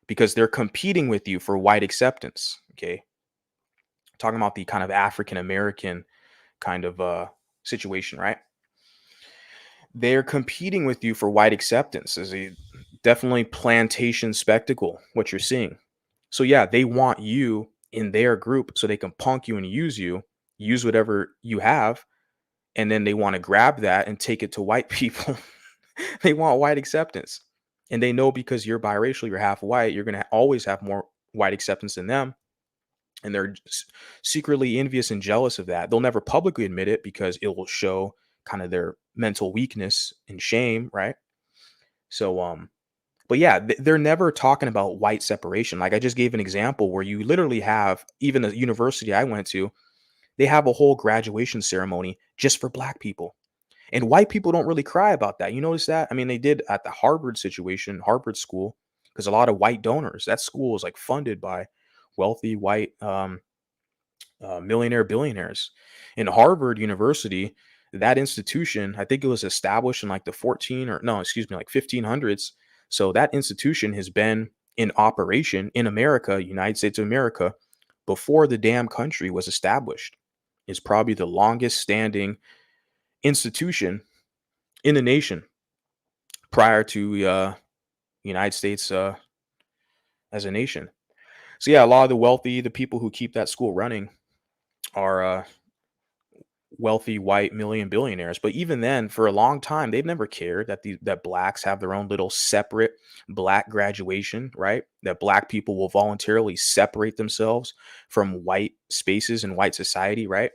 because they're competing with you for white acceptance. Okay, talking about the kind of African American kind of situation, right? They're competing with you for white acceptance. Is a definitely plantation spectacle what you're seeing. So yeah, they want you in their group so they can punk you and use whatever you have, and then they want to grab that and take it to white people. They want white acceptance. And they know because you're biracial, you're half white, you're going to always have more white acceptance than them. And they're secretly envious and jealous of that. They'll never publicly admit it because it will show kind of their mental weakness and shame, right? So, but yeah, they're never talking about white separation. Like I just gave an example where you literally have even the university I went to, they have a whole graduation ceremony just for black people. And white people don't really cry about that. You notice that? I mean, they did at the Harvard situation, Harvard school, because a lot of white donors. That school is like funded by wealthy white millionaire billionaires. In Harvard University, that institution, I think it was established in like the 14 or no, excuse me, like 1500s. So that institution has been in operation in America, United States of America, before the damn country was established. Is probably the longest standing institution in the nation prior to United States as a nation. So yeah, a lot of the wealthy, the people who keep that school running, are wealthy white million billionaires. But even then, for a long time, they've never cared that that blacks have their own little separate black graduation, right? That black people will voluntarily separate themselves from white spaces in white society, right?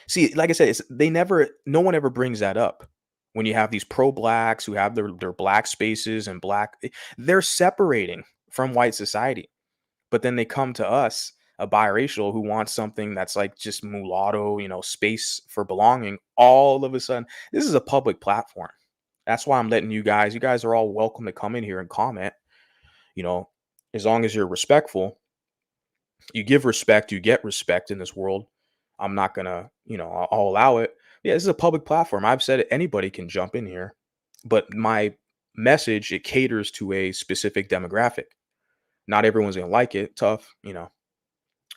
See, like I said, they never, no one ever brings that up. When you have these pro blacks who have their black spaces and they're separating from white society. But then they come to us, a biracial who wants something that's like just mulatto, space for belonging. All of a sudden, this is a public platform. That's why I'm letting you guys are all welcome to come in here and comment, you know, as long as you're respectful, you give respect, you get respect in this world. I'm not gonna, I'll allow it. Yeah, this is a public platform. I've said it, anybody can jump in here, but my message, it caters to a specific demographic. Not everyone's gonna like it. Tough.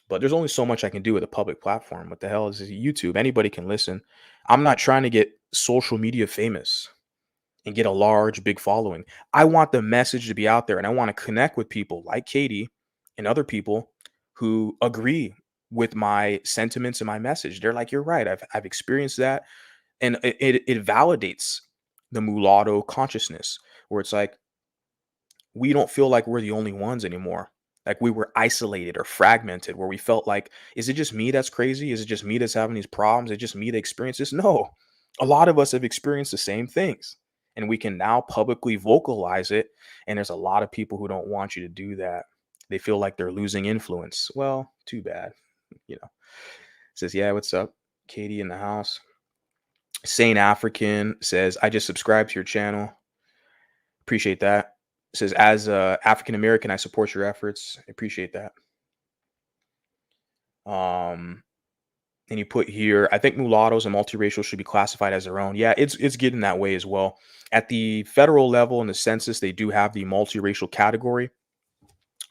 But there's only so much I can do with a public platform. What the hell is YouTube? Anybody can listen. I'm not trying to get social media famous and get a large, big following. I want the message to be out there and I want to connect with people like Katie and other people who agree with my sentiments and my message. They're like, you're right. I've experienced that. And it validates the mulatto consciousness where it's like, we don't feel like we're the only ones anymore. Like we were isolated or fragmented, where we felt like, is it just me that's crazy? Is it just me that's having these problems? Is it just me that experiences? No, a lot of us have experienced the same things, and we can now publicly vocalize it. And there's a lot of people who don't want you to do that. They feel like they're losing influence. Well, too bad. You know, says, yeah, what's up, Katie in the house? Saint African says, I just subscribed to your channel. Appreciate that. Says, as a African American, I support your efforts. I appreciate that. Um, and you put here, I think mulattoes and multiracial should be classified as their own. Yeah, it's getting that way as well. At the federal level in the census, they do have the multiracial category.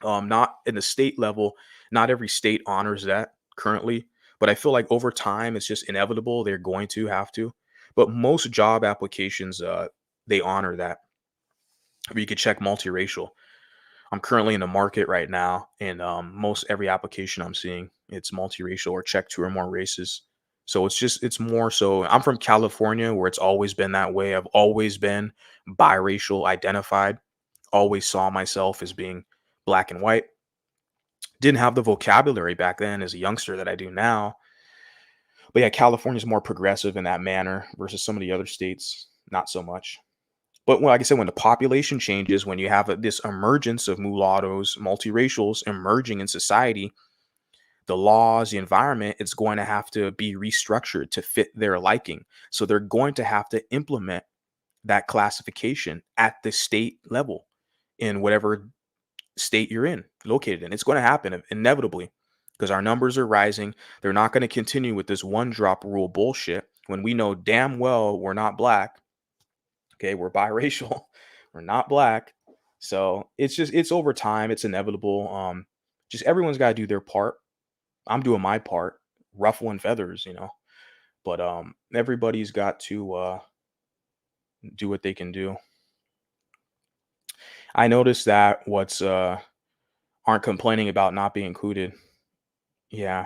Not in the state level, not every state honors that currently, but I feel like over time it's just inevitable. They're going to have to. But most job applications, they honor that. Or you could check multiracial. I'm currently in the market right now, and most every application I'm seeing, it's multiracial or check two or more races. So it's more so. I'm from California, where it's always been that way. I've always been biracial identified. Always saw myself as being black and white. Didn't have the vocabulary back then as a youngster that I do now. But yeah, California is more progressive in that manner versus some of the other states, not so much. But like I said, when the population changes, when you have this emergence of mulattoes, multiracials emerging in society, the laws, the environment, it's going to have to be restructured to fit their liking. So they're going to have to implement that classification at the state level in whatever state you're in, located in. It's going to happen inevitably. because our numbers are rising. They're not going to continue with this one drop rule bullshit when we know damn well we're not black. Okay, we're biracial. We're not black. So it's over time. It's inevitable. Just everyone's got to do their part. I'm doing my part, ruffling feathers. But everybody's got to do what they can do. I noticed that what's aren't complaining about not being included. Yeah,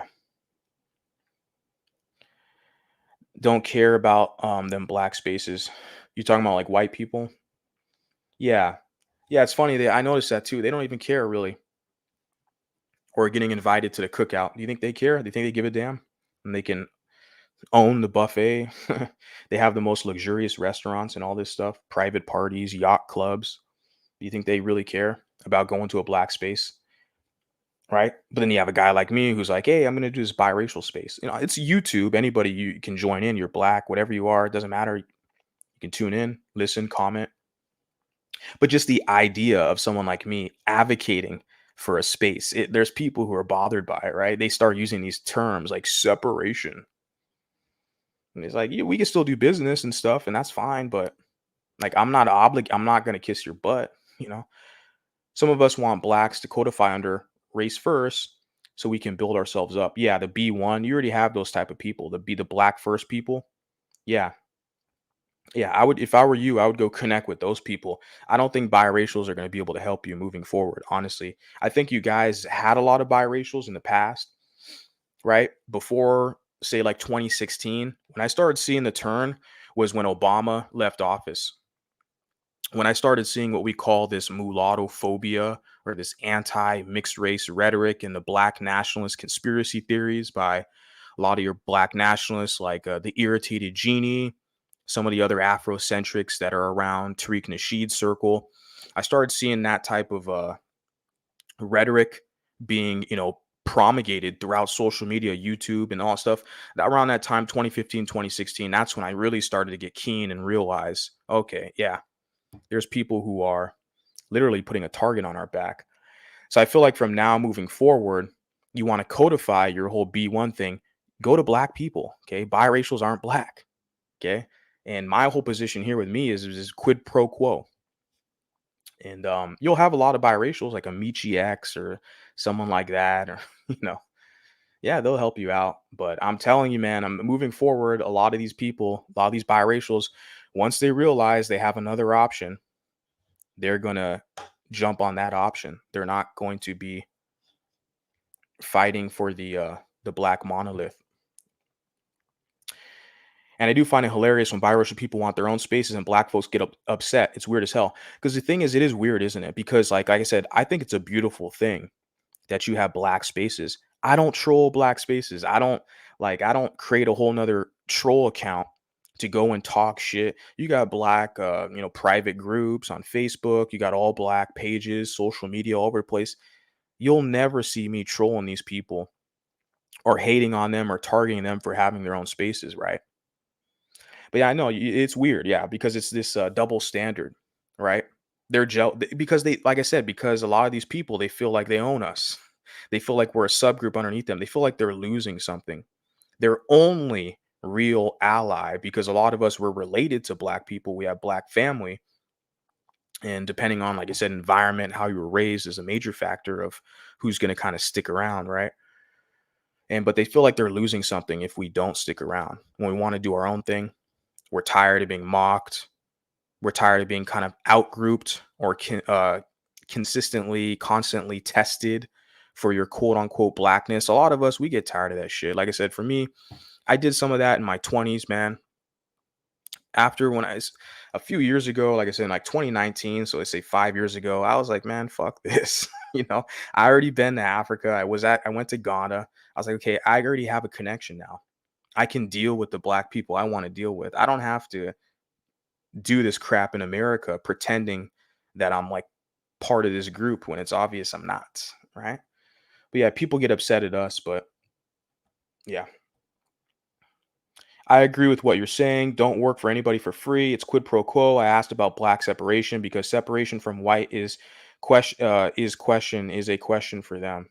don't care about them black spaces. You talking about like white people? Yeah, yeah. It's funny that I noticed that too. They don't even care really, or getting invited to the cookout. Do you think they care? Do you think they give a damn? And they can own the buffet. They have the most luxurious restaurants and all this stuff, private parties, yacht clubs. Do you think they really care about going to a black space? Right. But then you have a guy like me who's like, hey, I'm going to do this biracial space. It's YouTube. Anybody you can join in. You're black, whatever you are. It doesn't matter. You can tune in, listen, comment. But just the idea of someone like me advocating for a space, there's people who are bothered by it, right? They start using these terms like separation. And it's like, yeah, we can still do business and stuff, and that's fine. But like, I'm not going to kiss your butt. You know, some of us want blacks to codify under race first so we can build ourselves up. Yeah, the B1, you already have those type of people. The black first people. Yeah. Yeah, I would if I were you, I would go connect with those people. I don't think biracials are going to be able to help you moving forward, honestly. I think you guys had a lot of biracials in the past, right? Before say like 2016, when I started seeing the turn was when Obama left office. When I started seeing what we call this mulatto phobia or this anti mixed race rhetoric and the black nationalist conspiracy theories by a lot of your black nationalists, like the irritated genie, some of the other Afrocentrics that are around Tariq Nasheed's circle. I started seeing that type of rhetoric being, promulgated throughout social media, YouTube, and all stuff. Around that time, 2015, 2016, that's when I really started to get keen and realize, okay, yeah, there's people who are literally putting a target on our back. So I feel like from now moving forward, you want to codify your whole B1 thing, go to black people. Okay. Biracials aren't black. Okay. And my whole position here with me is quid pro quo. And you'll have a lot of biracials like a Michi X or someone like that, or, you know, yeah, they'll help you out. But I'm telling you, man, I'm moving forward. A lot of these people, a lot of these biracials, once they realize they have another option, they're going to jump on that option. They're not going to be fighting for the black monolith. And I do find it hilarious when biracial people want their own spaces and black folks get upset. It's weird as hell. Because the thing is, it is weird, isn't it? Because like I said, I think it's a beautiful thing that you have black spaces. I don't troll black spaces. I don't create a whole nother troll account to go and talk shit. You got black private groups on Facebook, you got all black pages, social media all over the place. You'll never see me trolling these people or hating on them or targeting them for having their own spaces, right? But yeah, I know it's weird, yeah, because it's this double standard, right? They're because they, like I said, because a lot of these people they feel like they own us. They feel like we're a subgroup underneath them. They feel like they're losing something. Their only real ally, because a lot of us were related to black people. We have black family, and depending on, like I said, environment, how you were raised, is a major factor of who's going to kind of stick around, right? And but they feel like they're losing something if we don't stick around. When we want to do our own thing, we're tired of being mocked. We're tired of being kind of outgrouped or consistently, constantly tested for your quote unquote blackness. A lot of us, we get tired of that shit. Like I said, for me, I did some of that in my 20s, man. After when a few years ago, like I said, in like 2019, so let's say 5 years ago, I was like, man, fuck this. I already been to Africa. I went to Ghana. I was like, okay, I already have a connection now. I can deal with the black people I want to deal with. I don't have to do this crap in America pretending that I'm like part of this group when it's obvious I'm not, right? But yeah, people get upset at us, but yeah. I agree with what you're saying. Don't work for anybody for free. It's quid pro quo. I asked about black separation because separation from white is a question for them.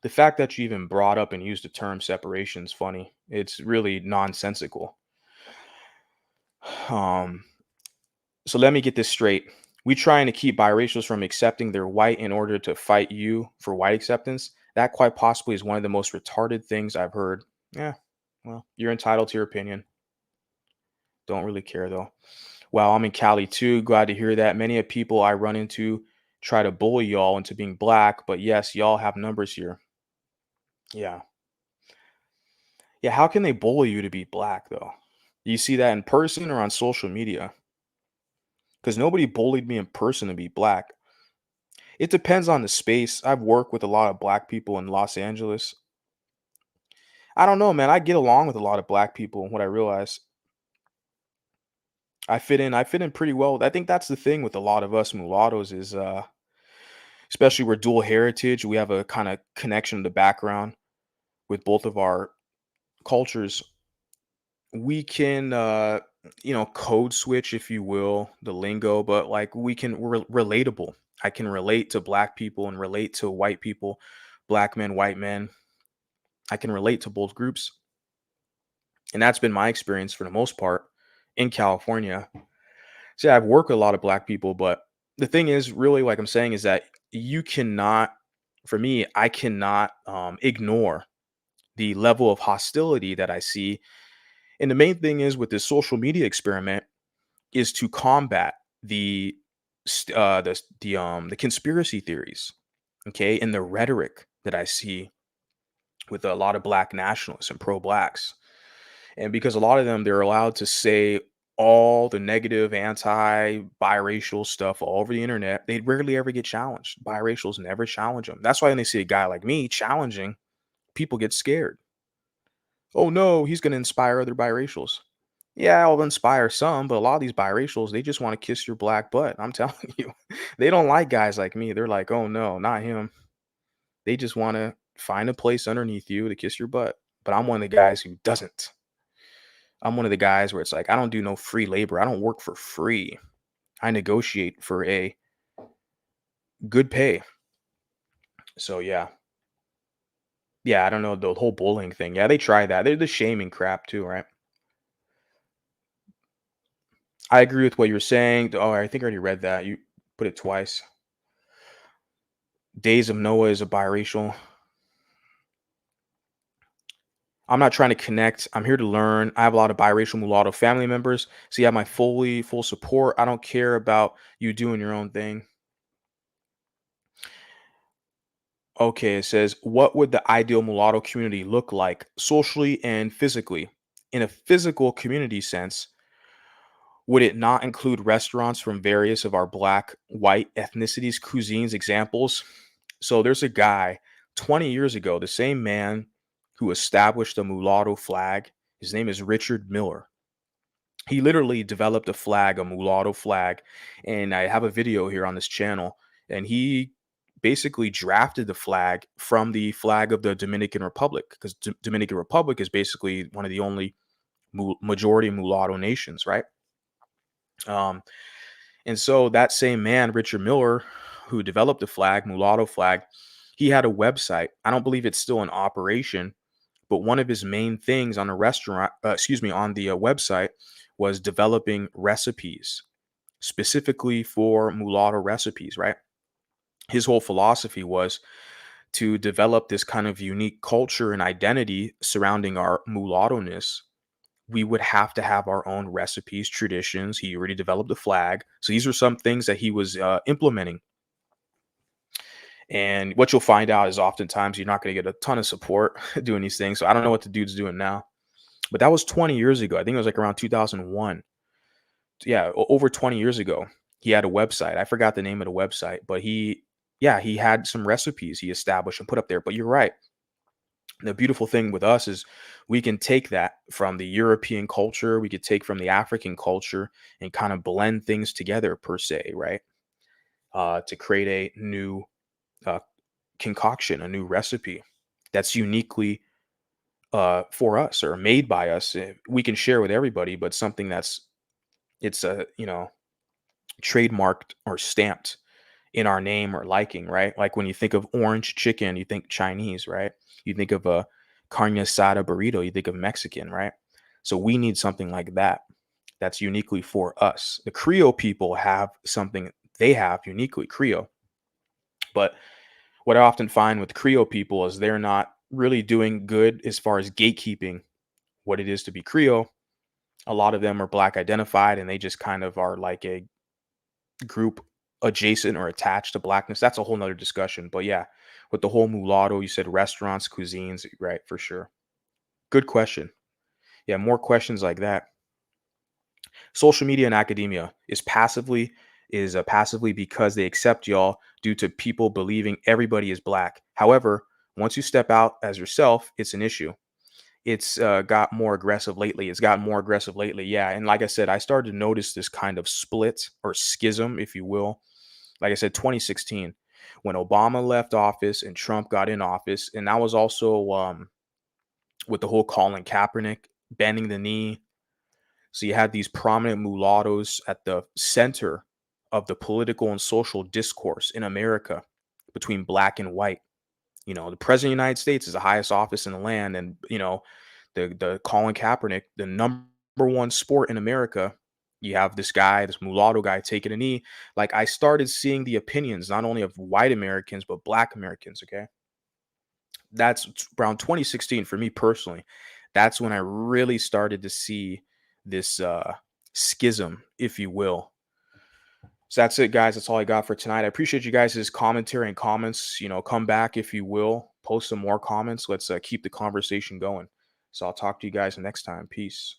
The fact that you even brought up and used the term separation is funny. It's really nonsensical. Um, so let me get this straight. We trying to keep biracials from accepting they're white in order to fight you for white acceptance. That quite possibly is one of the most retarded things I've heard. Yeah, well, you're entitled to your opinion. Don't really care though. Wow, I'm in Cali too. Glad to hear that. Many of people I run into try to bully y'all into being black, but yes, y'all have numbers here. Yeah. Yeah, how can they bully you to be black though? You see that in person or on social media? Because nobody bullied me in person to be black. It depends on the space. I've worked with a lot of black people in Los Angeles. I don't know, man. I get along with a lot of black people. What I realize, I fit in. I fit in pretty well. I think that's the thing with a lot of us mulattoes is, especially we're dual heritage. We have a kind of connection to the background with both of our cultures. We can, code switch, if you will, the lingo, but like we're relatable. I can relate to black people and relate to white people, black men, white men. I can relate to both groups. And that's been my experience for the most part in California. So yeah, I've worked with a lot of black people, but the thing is, really, like I'm saying, is that you cannot, for me, I cannot ignore the level of hostility that I see. And the main thing is with this social media experiment is to combat the conspiracy theories, okay, and the rhetoric that I see with a lot of black nationalists and pro blacks. And because a lot of them, they're allowed to say all the negative anti biracial stuff all over the internet, they rarely ever get challenged. Biracials never challenge them. That's why when they see a guy like me challenging, people get scared. Oh no, he's going to inspire other biracials. Yeah, I'll inspire some, but a lot of these biracials, they just want to kiss your black butt. I'm telling you, they don't like guys like me. They're like, oh no, not him. They just want to find a place underneath you to kiss your butt. But I'm one of the guys who doesn't. I'm one of the guys where it's like, I don't do no free labor. I don't work for free. I negotiate for a good pay. So yeah. Yeah, I don't know the whole bullying thing. Yeah, they try that. They're the shaming crap too, right? I agree with what you're saying. Oh, I think I already read that. You put it twice. Days of Noah is a biracial. I'm not trying to connect. I'm here to learn. I have a lot of biracial mulatto family members. So you have my full support. I don't care about you doing your own thing. Okay, it says, what would the ideal mulatto community look like socially and physically? In a physical community sense, would it not include restaurants from various of our black, white ethnicities, cuisines, examples? So there's a guy 20 years ago, the same man who established the mulatto flag. His name is Richard Miller. He literally developed a flag, a mulatto flag, and I have a video here on this channel. And he basically drafted the flag from the flag of the Dominican Republic, because Dominican Republic is basically one of the only majority mulatto nations, right? Um, and so that same man, Richard Miller, who developed the flag, mulatto flag, he had a website. I don't believe it's still in operation, but one of his main things on a restaurant, on the website, was developing recipes specifically for mulatto recipes, right? His whole philosophy was to develop this kind of unique culture and identity surrounding our mulatto-ness. We would have to have our own recipes, traditions. He already developed a flag. So these are some things that he was implementing. And what you'll find out is oftentimes you're not going to get a ton of support doing these things. So I don't know what the dude's doing now. But that was 20 years ago. I think it was like around 2001. Yeah, over 20 years ago. He had a website. I forgot the name of the website, but he had some recipes he established and put up there. But you're right. The beautiful thing with us is we can take that from the European culture, we could take from the African culture and kind of blend things together per se, right? To create a new uh, concoction, a new recipe that's uniquely for us or made by us. We can share with everybody, but something that's it's trademarked or stamped in our name or liking, right? Like when you think of orange chicken, you think Chinese, right? You think of a carne asada burrito, you think of Mexican, right? So we need something like that that's uniquely for us. The Creole people have something they have uniquely Creole, but what I often find with Creole people is they're not really doing good as far as gatekeeping what it is to be Creole. A lot of them are black identified and they just kind of are like a group adjacent or attached to blackness. That's a whole nother discussion. But yeah, with the whole mulatto, you said restaurants, cuisines, right? For sure. Good question. Yeah, more questions like that. Social media and academia passively because they accept y'all due to people believing everybody is black. However, once you step out as yourself, it's an issue. It's got more aggressive lately. It's gotten more aggressive lately. Yeah. And like I said, I started to notice this kind of split or schism, if you will. Like I said, 2016, when Obama left office and Trump got in office. And that was also with the whole Colin Kaepernick bending the knee. So you had these prominent mulattoes at the center of the political and social discourse in America between black and white. You know, the president of the United States is the highest office in the land, and you know, the Colin Kaepernick, the number one sport in America. You have this guy, this mulatto guy, taking a knee. Like I started seeing the opinions not only of white Americans but black Americans. Okay, around 2016 for me personally. That's when I really started to see this schism, if you will. So that's it, guys. That's all I got for tonight. I appreciate you guys' commentary and comments. You know, come back if you will. Post some more comments. Let's keep the conversation going. So I'll talk to you guys next time. Peace.